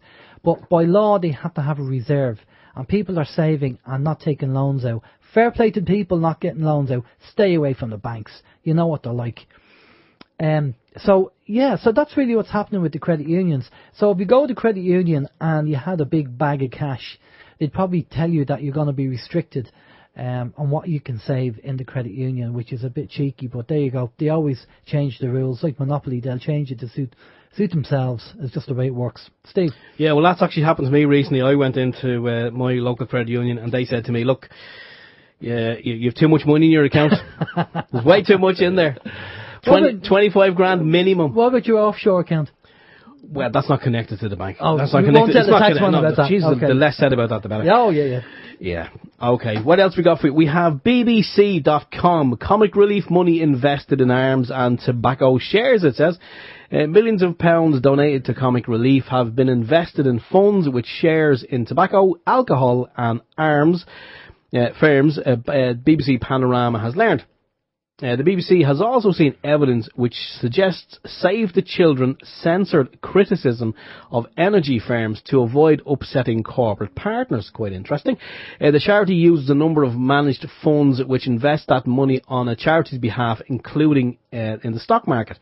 [SPEAKER 1] But by law, they have to have a reserve, and people are saving and not taking loans out. Fair play to people not getting loans out. Stay away from the banks. You know what they're like. So that's really what's happening with the credit unions. So if you go to the credit union and you had a big bag of cash, they'd probably tell you that you're going to be restricted on what you can save in the credit union, which is a bit cheeky, but there you go. They always change the rules. Like Monopoly, they'll change it to suit themselves. It's just the way it works. Steve?
[SPEAKER 2] Yeah, well, that's actually happened to me recently. I went into my local credit union and they said to me, look, yeah, you have too much money in your account. There's way too much in there. 25 grand minimum.
[SPEAKER 1] What about your offshore account?
[SPEAKER 2] Well, that's not connected to the bank.
[SPEAKER 1] Oh,
[SPEAKER 2] that's not
[SPEAKER 1] you
[SPEAKER 2] connected.
[SPEAKER 1] won't tell the taxman about that.
[SPEAKER 2] Jesus,
[SPEAKER 1] Okay.
[SPEAKER 2] the less said about that, the better.
[SPEAKER 1] Oh, yeah.
[SPEAKER 2] Yeah. Okay. What else we got for you? We have BBC.com. Comic relief money invested in arms and tobacco shares, it says. Millions of pounds donated to comic relief have been invested in funds with shares in tobacco, alcohol and arms firms, BBC Panorama has learned. The BBC has also seen evidence which suggests Save the Children censored criticism of energy firms to avoid upsetting corporate partners. Quite interesting. The charity uses a number of managed funds which invest that money on a charity's behalf, including in the stock market.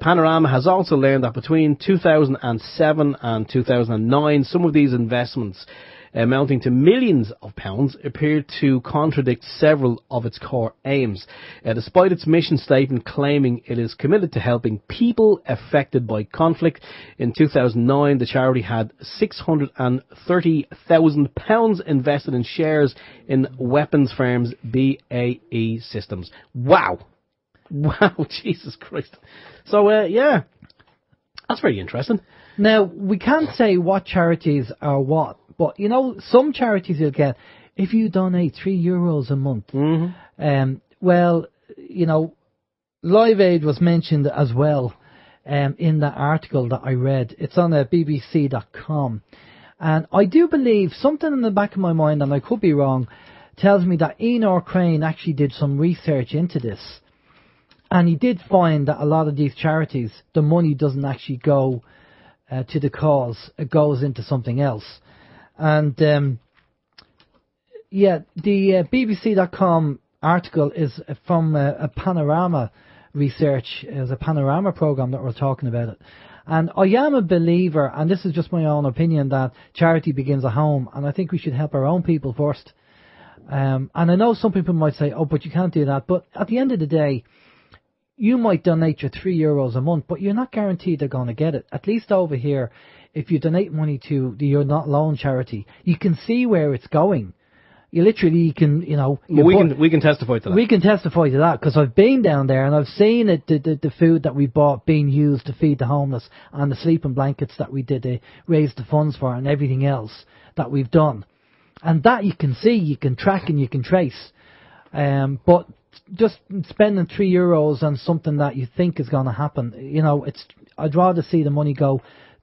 [SPEAKER 2] Panorama has also learned that between 2007 and 2009, some of these investments, amounting to millions of pounds, appeared to contradict several of its core aims. Despite its mission statement claiming it is committed to helping people affected by conflict, in 2009 the charity had £630,000 invested in shares in weapons firms BAE Systems. Wow, Jesus Christ. So, yeah, that's very interesting.
[SPEAKER 1] Now, we can't say what charities are what, but, you know, some charities you'll get, if you donate €3 a month, well, you know, Live Aid was mentioned as well in that article that I read. It's on BBC.com. And I do believe, something in the back of my mind, and I could be wrong, tells me that Enoch Crane actually did some research into this. And he did find that a lot of these charities, the money doesn't actually go to the cause. It goes into something else. And, the BBC.com article is from a Panorama research. It's a Panorama program that we're talking about it. And I am a believer, and this is just my own opinion, that charity begins at home. And I think we should help our own people first. And I know some people might say, oh, but you can't do that. But at the end of the day, you might donate your €3 a month, but you're not guaranteed they're going to get it. At least over here, if you donate money to the You're Not Alone charity, you can see where it's going. You literally can, you know...
[SPEAKER 2] We can testify to that.
[SPEAKER 1] We can testify to that, because I've been down there and I've seen it, the food that we bought being used to feed the homeless, and the sleeping blankets that we did raise the funds for, and everything else that we've done. And that you can see, you can track and you can trace. But just spending €3 on something that you think is going to happen, you know, I'd rather see the money go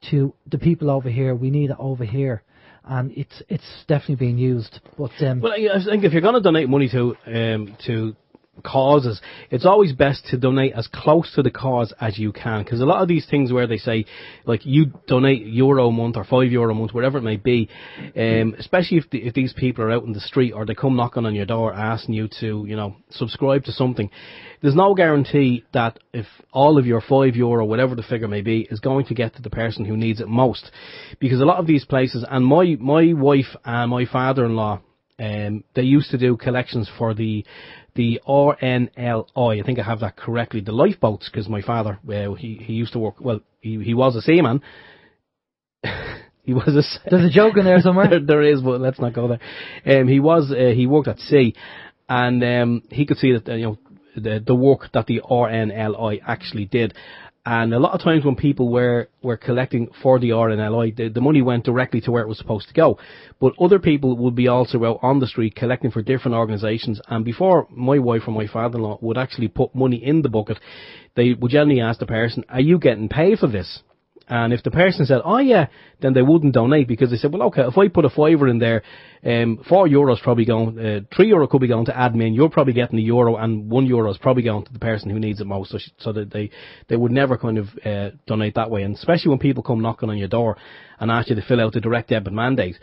[SPEAKER 1] to the people over here. We need it over here, and it's definitely being used. But
[SPEAKER 2] well, I think if you're going to donate money to causes, it's always best to donate as close to the cause as you can, because a lot of these things where they say, like, you donate €1 a month or €5 a month, whatever it may be, especially if these people are out in the street or they come knocking on your door asking you to, you know, subscribe to something, there's no guarantee that if all of your €5, whatever the figure may be, is going to get to the person who needs it most. Because a lot of these places, and my wife and my father-in-law, they used to do collections for the RNLI, I think I have that correctly, the lifeboats, because my father, he used to work, well, he was a seaman. There's
[SPEAKER 1] a joke in there somewhere.
[SPEAKER 2] there is, but let's not go there. He worked at sea, and he could see that, you know, the work that the RNLI actually did. And a lot of times when people were collecting for the RNLI, the money went directly to where it was supposed to go. But other people would be also out on the street collecting for different organisations. And before my wife or my father-in-law would actually put money in the bucket, they would generally ask the person, are you getting paid for this? And if the person said, oh yeah, then they wouldn't donate, because they said, well, okay, if I put a fiver in there, €4 probably going, €3 could be going to admin, you're probably getting €1, and €1 is probably going to the person who needs it most, so that they would never kind of donate that way. And especially when people come knocking on your door and ask you to fill out the direct debit mandate,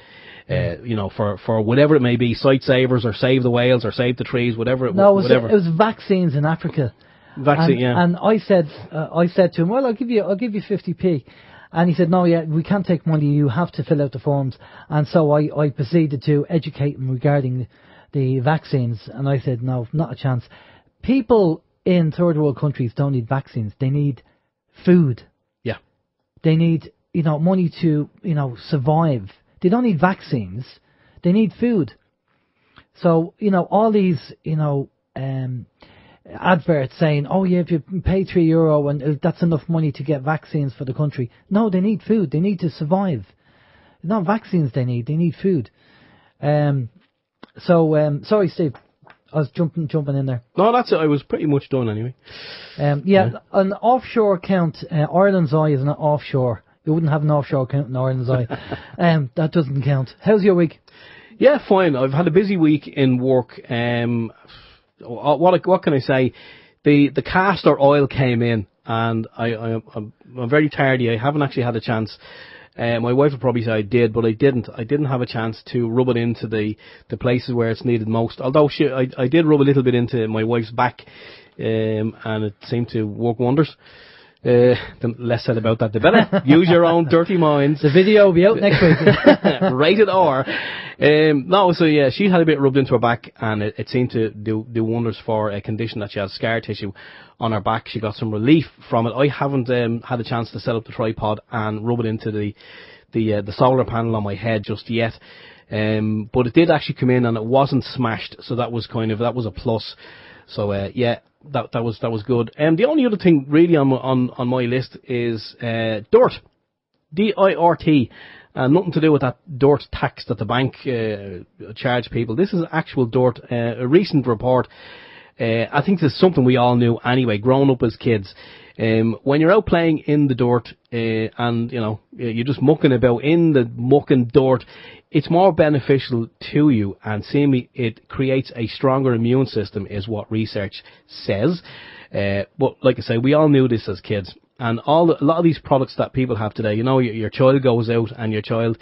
[SPEAKER 2] you know, for whatever it may be, Sight Savers or Save the Whales or Save the Trees, whatever it was.
[SPEAKER 1] No, it was vaccines in Africa.
[SPEAKER 2] Vaccine, yeah.
[SPEAKER 1] And I said to him, well, I'll give you 50p, and he said, no, yeah, we can't take money. You have to fill out the forms. And so I proceeded to educate him regarding the vaccines, and I said, no, not a chance. People in third world countries don't need vaccines. They need food.
[SPEAKER 2] Yeah.
[SPEAKER 1] They need, you know, money to, you know, survive. They don't need vaccines. They need food. So, you know, all these, you know, adverts saying, oh yeah, if you pay €3 and that's enough money to get vaccines for the country. No, they need food. They need to survive. Not vaccines they need food. Sorry, Steve. I was jumping in there.
[SPEAKER 2] No, that's it. I was pretty much done anyway.
[SPEAKER 1] An offshore account, Ireland's Eye is not offshore. You wouldn't have an offshore account in Ireland's Eye. That doesn't count. How's your week?
[SPEAKER 2] Yeah, fine. I've had a busy week in work. What can I say? The castor oil came in, and I'm very tardy. I haven't actually had a chance. My wife would probably say I did, but I didn't. I didn't have a chance to rub it into the places where it's needed most. Although I did rub a little bit into my wife's back, and it seemed to work wonders. The less said about that, the better. Use your own dirty minds.
[SPEAKER 1] The video will be out next week.
[SPEAKER 2] Rated R. No, so yeah, she had a bit rubbed into her back, and it seemed to do wonders for a condition that she has, scar tissue on her back. She got some relief from it. I haven't had a chance to set up the tripod and rub it into the solar panel on my head just yet. But it did actually come in, and it wasn't smashed, so that was a plus. So yeah. That was good. The only other thing really on my list is DIRT, DIRT, nothing to do with that DIRT tax that the bank charge people. This is actual DIRT. A recent report. I think this is something we all knew anyway, growing up as kids. When you're out playing in the dirt, and you know you're just mucking about in the mucking dirt, it's more beneficial to you, and seemingly it creates a stronger immune system, is what research says. But like I say, we all knew this as kids, and a lot of these products that people have today, you know, your child goes out and your child,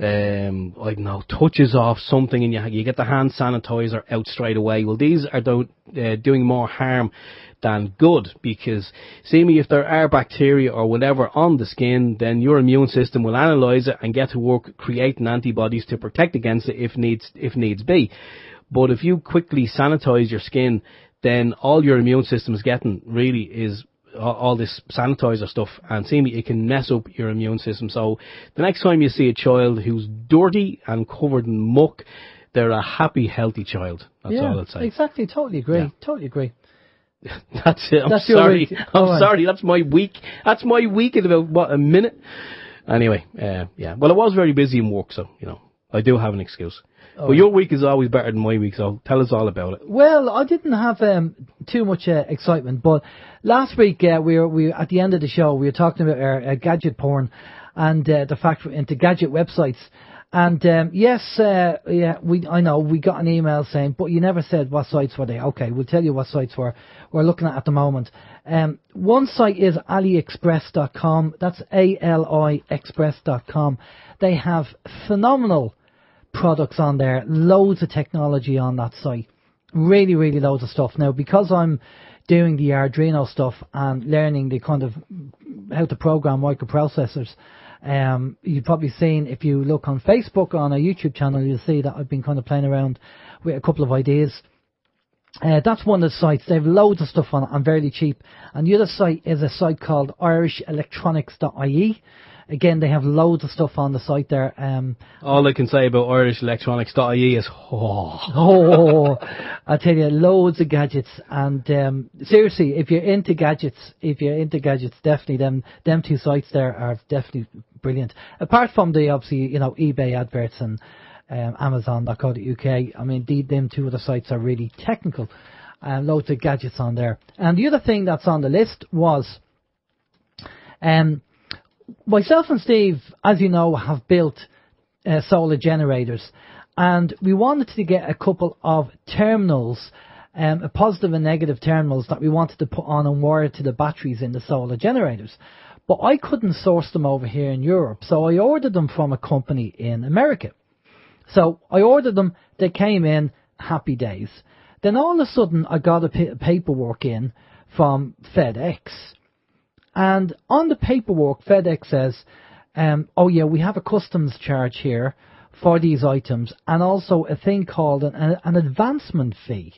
[SPEAKER 2] I don't know, touches off something, and you get the hand sanitizer out straight away. Well, these are doing more harm than good, because seemingly if there are bacteria or whatever on the skin, then your immune system will analyse it and get to work creating antibodies to protect against it if needs be. But if you quickly sanitise your skin, then all your immune system is getting really is all this sanitizer stuff, and seemingly it can mess up your immune system. So the next time you see a child who's dirty and covered in muck, they're a happy, healthy child. That's all I'd say.
[SPEAKER 1] Exactly. Totally agree.
[SPEAKER 2] Yeah.
[SPEAKER 1] Totally agree.
[SPEAKER 2] That's it. I'm sorry. I'm sorry. That's my week. That's my week in about, a minute? Anyway, yeah. Well, I was very busy in work, so, you know, I do have an excuse. But your week is always better than my week, so tell us all about it.
[SPEAKER 1] Well, I didn't have too much excitement, but last week we were at the end of the show, we were talking about our gadget porn and the fact we're into gadget websites. And I know we got an email saying, but you never said what sites were they. Okay, we'll tell you what sites we're looking at the moment. One site is aliexpress.com. That's ALIexpress.com. They have phenomenal products on there, loads of technology on that site, really, really loads of stuff. Now, because I'm doing the Arduino stuff and learning the kind of how to program microprocessors, you've probably seen, if you look on Facebook or on our YouTube channel, you'll see that I've been kind of playing around with a couple of ideas. That's one of the sites. They have loads of stuff on it and very cheap. And the other site is a site called irishelectronics.ie. Again, they have loads of stuff on the site there.
[SPEAKER 2] All I can say about irishelectronics.ie is,
[SPEAKER 1] I tell you, loads of gadgets. And seriously, if you're into gadgets, definitely them two sites there are definitely brilliant. Apart from the obviously, eBay adverts and Amazon.co.uk. I mean, them two other sites are really technical. Loads of gadgets on there. And the other thing that's on the list was myself and Steve, as you know, have built solar generators, and we wanted to get a couple of terminals, a positive and negative terminals that we wanted to put on and wire to the batteries in the solar generators. But I couldn't source them over here in Europe, so I ordered them from a company in America. So I ordered them, they came in, happy days. Then all of a sudden I got a paperwork in from FedEx. And on the paperwork, FedEx says, oh yeah, we have a customs charge here for these items and also a thing called an advancement fee.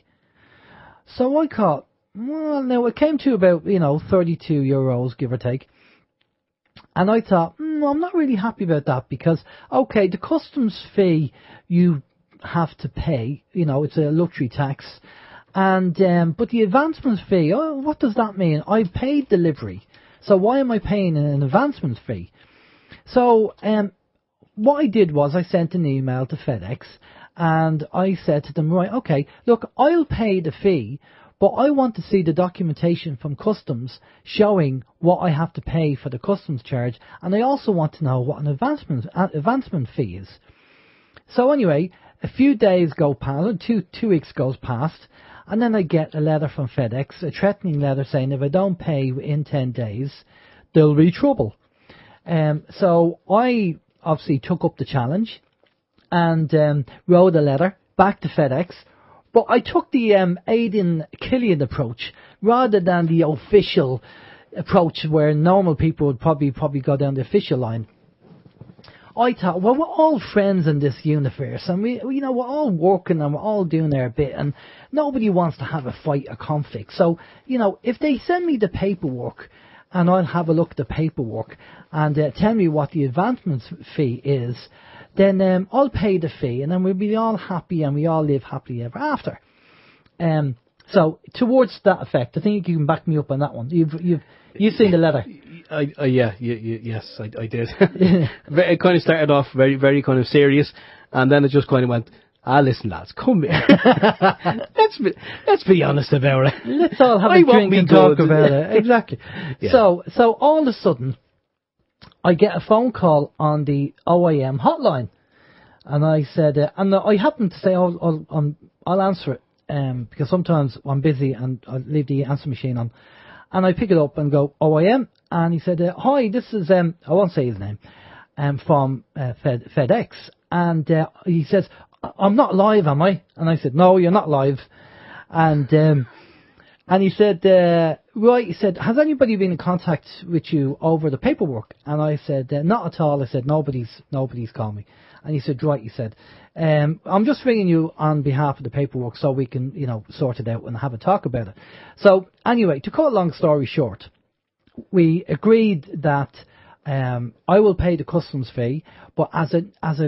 [SPEAKER 1] So I thought, well, now it came to about, 32 euros, give or take. And I thought, I'm not really happy about that because, okay, the customs fee you have to pay, it's a luxury tax. And but the advancement fee, what does that mean? I've paid delivery. So why am I paying an advancement fee? So what I did was I sent an email to FedEx and I said to them, right, okay, look, I'll pay the fee, but I want to see the documentation from customs showing what I have to pay for the customs charge, and I also want to know what an advancement fee is. So anyway, a few days go past, two weeks goes past, and then I get a letter from FedEx, a threatening letter saying if I don't pay in 10 days, there'll be trouble. So I obviously took up the challenge and wrote a letter back to FedEx, but I took the Aidan Killian approach rather than the official approach where normal people would probably go down the official line. I thought, well, we're all friends in this universe, and we're all working and we're all doing our bit, and nobody wants to have a fight or conflict. So, if they send me the paperwork, and I'll have a look at the paperwork, and tell me what the advancement fee is, then I'll pay the fee, and then we'll be all happy, and we all live happily ever after. So, towards that effect, I think you can back me up on that one. You've seen the letter.
[SPEAKER 2] Yes, I did. It kind of started off very, very kind of serious, and then it just kind of went, listen, lads, come here. let's be honest about it.
[SPEAKER 1] Let's all have a drink and talk about it. Exactly. Yeah. So all of a sudden, I get a phone call on the OYM hotline, and I said, and I happened to say, I'll answer it, because sometimes I'm busy and I leave the answer machine on. And I pick it up and go, OYM, and he said, hi, this is, I won't say his name, from FedEx. And he says, I'm not live, am I? And I said, no, you're not live. And he said, right, he said, has anybody been in contact with you over the paperwork? And I said, not at all. I said, nobody's called me. And he said, right, he said, I'm just ringing you on behalf of the paperwork so we can, sort it out and have a talk about it. So anyway, to cut a long story short, we agreed that I will pay the customs fee, but as a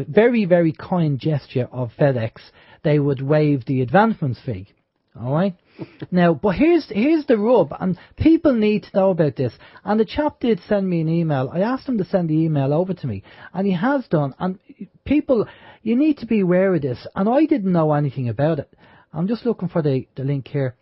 [SPEAKER 1] very, very kind gesture of FedEx, they would waive the advancement fee. All right. Now, but here's the rub, and people need to know about this. And the chap did send me an email. I asked him to send the email over to me, and he has done. And people, you need to be aware of this. And I didn't know anything about it. I'm just looking for the link here.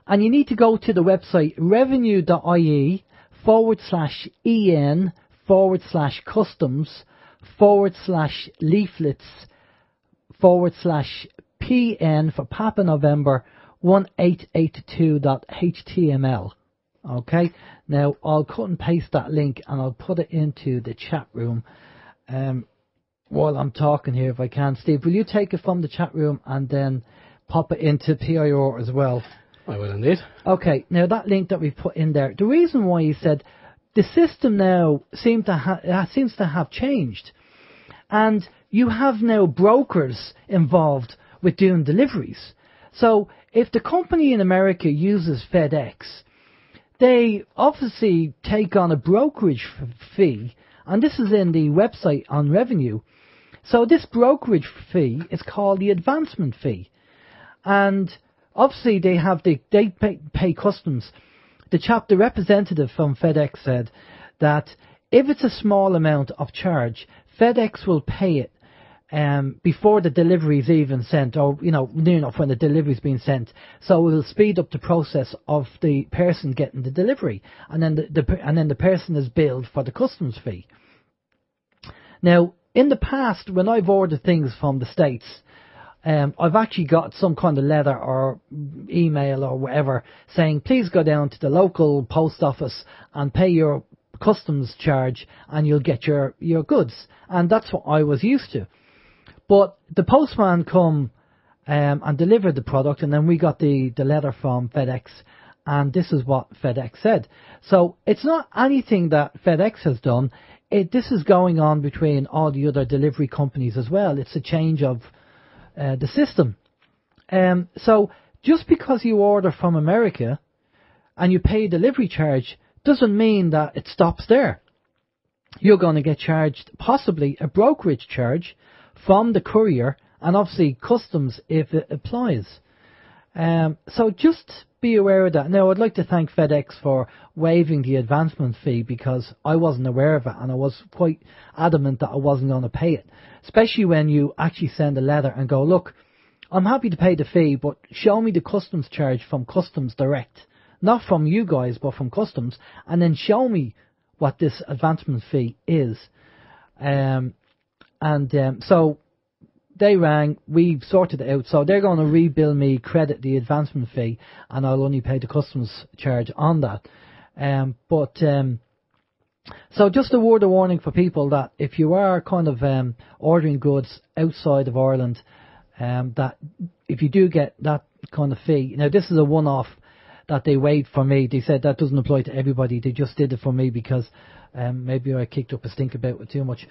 [SPEAKER 1] And you need to go to the website revenue.ie/en/customs/leaflets/PN for Papa November 1882.html. Okay, now I'll cut and paste that link and I'll put it into the chat room while I'm talking here if I can. Steve, will you take it from the chat room and then pop it into PIR as well?
[SPEAKER 2] I will indeed.
[SPEAKER 1] Okay, now that link that we put in there, the reason why he said the system now seems to have changed, and you have now brokers involved with doing deliveries. So if the company in America uses FedEx, they obviously take on a brokerage fee, and this is in the website on revenue. So this brokerage fee is called the advancement fee, and obviously they pay customs. The representative from FedEx said that if it's a small amount of charge, FedEx will pay it before the delivery is even sent, or near enough when the delivery is being sent. So it will speed up the process of the person getting the delivery, and then the person is billed for the customs fee. Now, in the past, when I've ordered things from the States, I've actually got some kind of letter or email or whatever saying, please go down to the local post office and pay your customs charge and you'll get your goods. And that's what I was used to. But the postman come and delivered the product, and then we got the letter from FedEx, and this is what FedEx said. So it's not anything that FedEx has done. This is going on between all the other delivery companies as well. It's a change of the system. So just because you order from America and you pay a delivery charge doesn't mean that it stops there. You're going to get charged possibly a brokerage charge from the courier, and obviously customs if it applies. So just be aware of that. Now, I'd like to thank FedEx for waiving the advancement fee, because I wasn't aware of it, and I was quite adamant that I wasn't going to pay it, especially when you actually send a letter and go, look, I'm happy to pay the fee, but show me the customs charge from customs direct, not from you guys, but from customs, and then show me what this advancement fee is. So they rang, we sorted it out, so they're going to rebill me, credit the advancement fee, and I'll only pay the customs charge on that. So just a word of warning for people that if you are kind of ordering goods outside of Ireland, that if you do get that kind of fee, now this is a one-off that they waived for me. They said that doesn't apply to everybody, they just did it for me because maybe I kicked up a stink about it too much.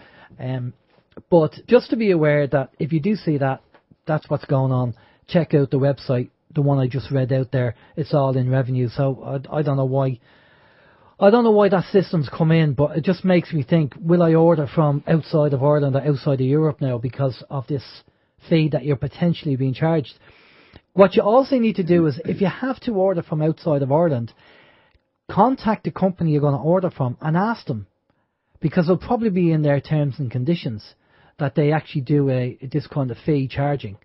[SPEAKER 1] But just to be aware that if you do see that, that's what's going on. Check out the website, the one I just read out there. It's all in revenue. So I don't know why. I don't know why that system's come in, but it just makes me think: will I order from outside of Ireland or outside of Europe now because of this fee that you're potentially being charged? What you also need to do is, if you have to order from outside of Ireland, contact the company you're going to order from and ask them, because it'll probably be in their terms and conditions that they actually do this kind of fee charging.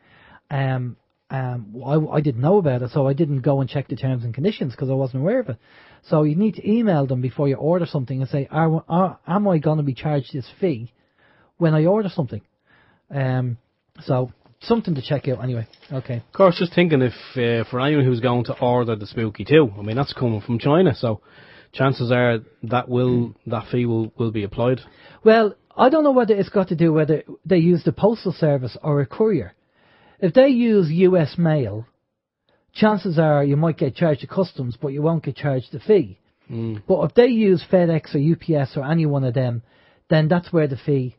[SPEAKER 1] I didn't know about it, so I didn't go and check the terms and conditions because I wasn't aware of it. So you need to email them before you order something and say, am I going to be charged this fee when I order something? So something to check out anyway. Okay.
[SPEAKER 2] Of course, just thinking if for anyone who's going to order the Spooky 2, I mean, that's coming from China, so chances are that fee will be applied. Well,
[SPEAKER 1] I don't know whether it's got to do whether they use the postal service or a courier. If they use US mail, chances are you might get charged the customs, but you won't get charged the fee. But if they use FedEx or UPS or any one of them, then that's where the fee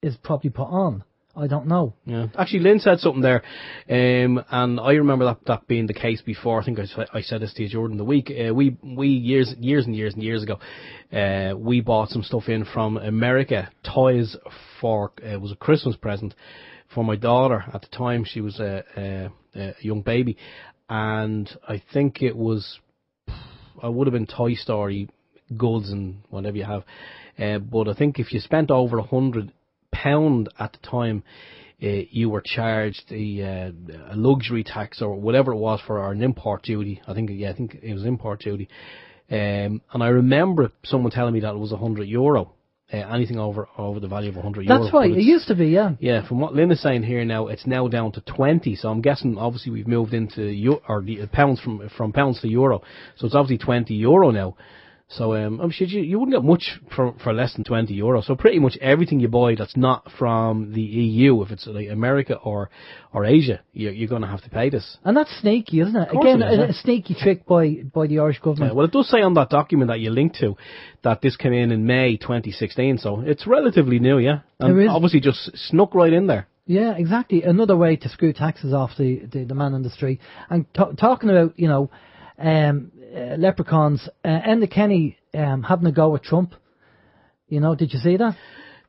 [SPEAKER 1] is probably put on. I don't know.
[SPEAKER 2] Yeah, actually, Lynn said something there, and I remember that being the case before. I think I said this to you during the week. We years and years ago, we bought some stuff in from America, toys for it was a Christmas present for my daughter at the time. She was a young baby, and I think it would have been Toy Story goods and whatever you have. But I think if you spent over £100 at the time, you were charged a luxury tax or whatever it was for an import duty. I think it was import duty. And I remember someone telling me that it was €100. Anything over the value of €100.
[SPEAKER 1] That's right. It used to be, yeah.
[SPEAKER 2] Yeah. From what Lynn is saying here now, it's now down to 20. So I'm guessing obviously we've moved into the pounds from pounds to euro. So it's obviously €20 now. So I'm sure you wouldn't get much for less than €20. So pretty much everything you buy that's not from the EU, if it's like America or Asia, you're going to have to pay this.
[SPEAKER 1] And that's sneaky, isn't it? Again, a sneaky trick by the Irish government.
[SPEAKER 2] Yeah, well, it does say on that document that you linked to that this came in May 2016, so it's relatively new, yeah. And obviously just snuck right in there.
[SPEAKER 1] Yeah, exactly. Another way to screw taxes off the man on the street. And talking about, leprechauns, Enda Kenny having a go at Trump. Did you see that?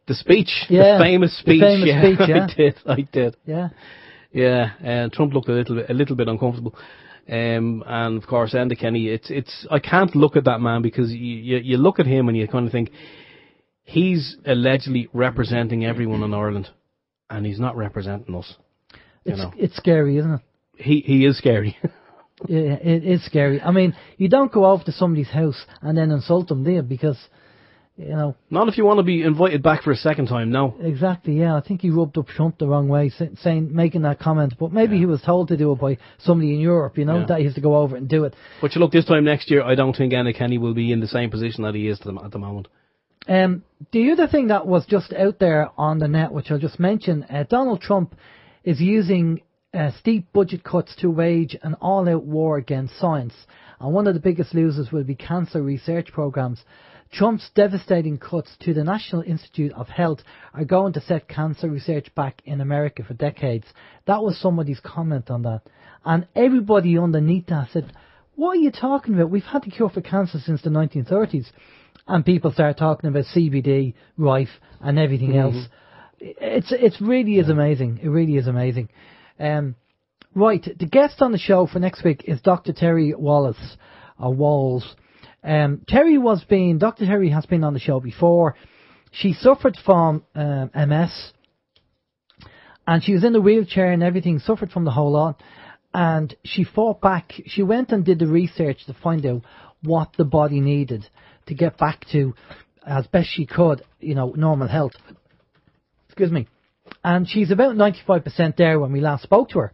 [SPEAKER 2] The speech,
[SPEAKER 1] yeah,
[SPEAKER 2] the famous speech.
[SPEAKER 1] Yeah.
[SPEAKER 2] I did.
[SPEAKER 1] Yeah.
[SPEAKER 2] Yeah, Trump looked a little bit uncomfortable. And of course, Enda Kenny, it's I can't look at that man because you look at him and you kind of think he's allegedly representing everyone in Ireland, and he's not representing us.
[SPEAKER 1] It's scary, isn't it?
[SPEAKER 2] He is scary.
[SPEAKER 1] Yeah, it is scary. I mean, you don't go over to somebody's house and then insult them, do you? Because,
[SPEAKER 2] Not if you want to be invited back for a second time, no.
[SPEAKER 1] Exactly, yeah. I think he rubbed up Trump the wrong way, making that comment. But maybe he was told to do it by somebody in Europe, that he has to go over and do it.
[SPEAKER 2] But you look, this time next year, I don't think Enda Kenny will be in the same position that he is at the moment.
[SPEAKER 1] The other thing that was just out there on the net, which I'll just mention, Donald Trump is using steep budget cuts to wage an all-out war against science. And one of the biggest losers will be cancer research programs. Trump's devastating cuts to the National Institute of Health are going to set cancer research back in America for decades. That was somebody's comment on that. And everybody underneath that said, what are you talking about? We've had the cure for cancer since the 1930s. And people start talking about CBD, Rife, and everything else. It really is amazing. It really is amazing. Right, the guest on the show for next week is Dr. Terry Walls. Dr. Terry has been on the show before. She suffered from MS, and she was in a wheelchair and everything, suffered from the whole lot, and she fought back. She went and did the research to find out what the body needed to get back to, as best she could, normal health. Excuse me. And she's about 95% there when we last spoke to her.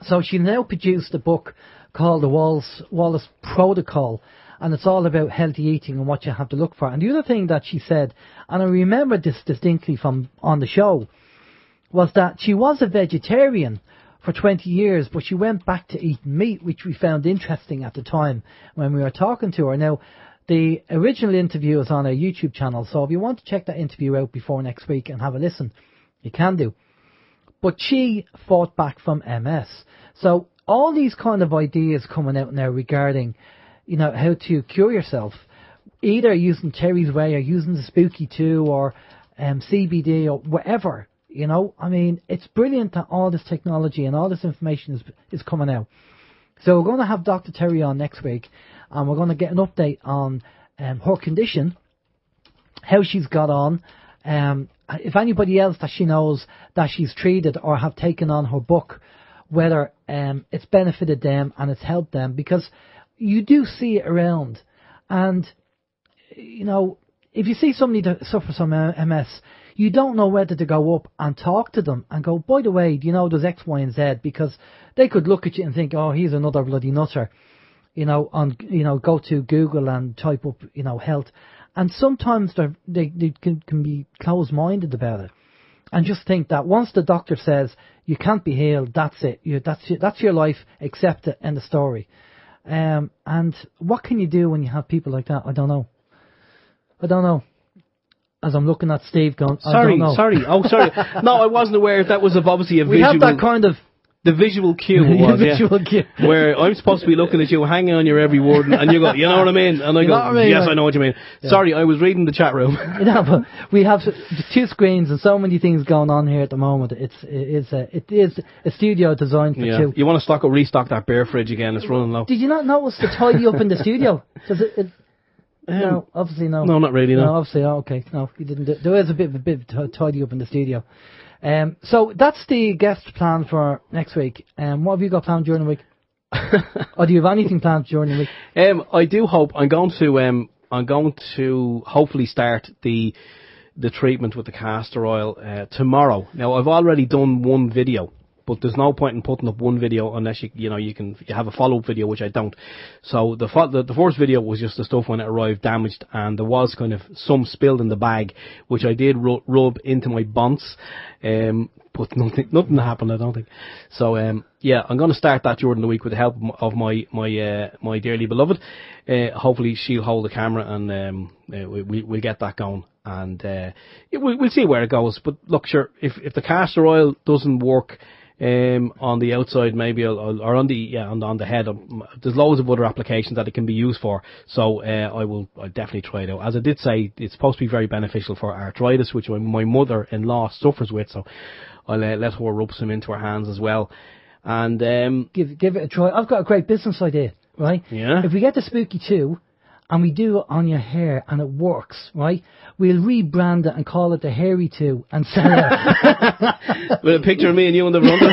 [SPEAKER 1] So she now produced a book called the Wallace Protocol, and it's all about healthy eating and what you have to look for. And the other thing that she said, and I remember this distinctly from on the show, was that she was a vegetarian for 20 years, but she went back to eating meat, which we found interesting at the time when we were talking to her. Now, the original interview is on our YouTube channel, so if you want to check that interview out before next week and have a listen, you can do. But she fought back from MS. So all these kind of ideas coming out now regarding, how to cure yourself, either using Terry's Way or using the Spooky 2 or CBD or whatever, I mean, it's brilliant that all this technology and all this information is coming out. So we're going to have Dr. Terry on next week, and we're going to get an update on her condition, how she's got on, if anybody else that she knows that she's treated or have taken on her book, whether it's benefited them and it's helped them, because you do see it around. And, if you see somebody that suffers from MS, you don't know whether to go up and talk to them and go, by the way, there's X, Y, and Z, because they could look at you and think, oh, he's another bloody nutter, go to Google and type up, health. And sometimes they can be closed-minded about it and just think that once the doctor says you can't be healed, that's it. That's your life, accept it, end of story. And what can you do when you have people like that? I don't know. As I'm looking at Steve going,
[SPEAKER 2] Sorry.
[SPEAKER 1] I don't know.
[SPEAKER 2] Oh, sorry. No, I wasn't aware that was obviously a
[SPEAKER 1] we
[SPEAKER 2] visual.
[SPEAKER 1] We have that kind of...
[SPEAKER 2] The visual cue was,
[SPEAKER 1] cue.
[SPEAKER 2] Where I'm supposed to be looking at you, hanging on your every word, and you go, you know what I mean? And I go, yes, I know what you mean. Yeah. Sorry, I was reading the chat room.
[SPEAKER 1] But we have two screens and so many things going on here at the moment. It is a studio designed for two.
[SPEAKER 2] You want to restock that beer fridge again? It's running low.
[SPEAKER 1] Did you not notice the tidy up in the studio? No, obviously no.
[SPEAKER 2] No, not really. No,
[SPEAKER 1] obviously. Okay, no, you didn't. There is a bit of tidy up in the studio. So that's the guest plan for next week. What have you got planned during the week? Or do you have anything planned during the week?
[SPEAKER 2] I do hope I'm going to hopefully start the treatment with the castor oil tomorrow. Now I've already done one video, but there's no point in putting up one video unless you have a follow-up video, which I don't. So the first video was just the stuff when it arrived damaged, and there was kind of some spilled in the bag, which I did rub into my bonds. but nothing happened, I don't think. So yeah, I'm going to start that during the week with the help of my dearly beloved. Hopefully she'll hold the camera, and we'll get that going, and we'll see where it goes. But look, sure, if the castor oil doesn't work on the outside, maybe or on the head, there's loads of other applications that it can be used for. So I'll definitely try it out. As I did say, it's supposed to be very beneficial for arthritis, which my mother-in-law suffers with. So I'll let her rub some into her hands as well. And
[SPEAKER 1] give it a try. I've got a great business idea, right?
[SPEAKER 2] Yeah.
[SPEAKER 1] If we get the Spooky 2 and we do it on your hair and it works, right, we'll rebrand it and call it the Hairy 2 and sell it.
[SPEAKER 2] With a picture of me and you on the front.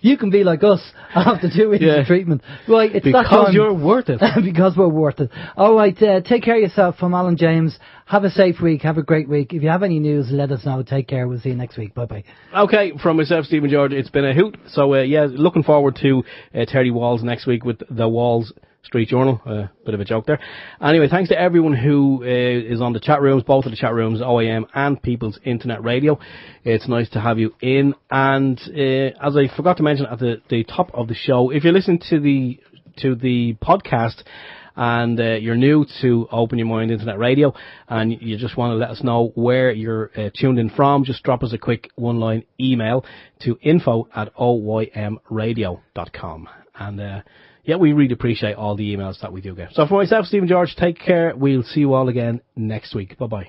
[SPEAKER 1] You can be like us after 2 weeks of treatment. Right, it's
[SPEAKER 2] because
[SPEAKER 1] that time.
[SPEAKER 2] You're worth it.
[SPEAKER 1] Because we're worth it. All right, take care of yourself. From Alan James. Have a safe week. Have a great week. If you have any news, let us know. Take care. We'll see you next week. Bye-bye.
[SPEAKER 2] Okay, from myself, Stephen George, it's been a hoot. So, yeah, looking forward to Terry Walls next week with the Walls Street Journal. Bit of a joke there. Anyway, thanks to everyone who is on the chat rooms, both of the chat rooms, OYM and People's Internet Radio. It's nice to have you in. And as I forgot to mention at the top of the show, if you're listening to the podcast, and you're new to Open Your Mind Internet Radio, and you just want to let us know where you're tuned in from, just drop us a quick one-line email to info@oymradio.com. And yeah, we really appreciate all the emails that we do get. So for myself, Stephen George, take care. We'll see you all again next week. Bye-bye.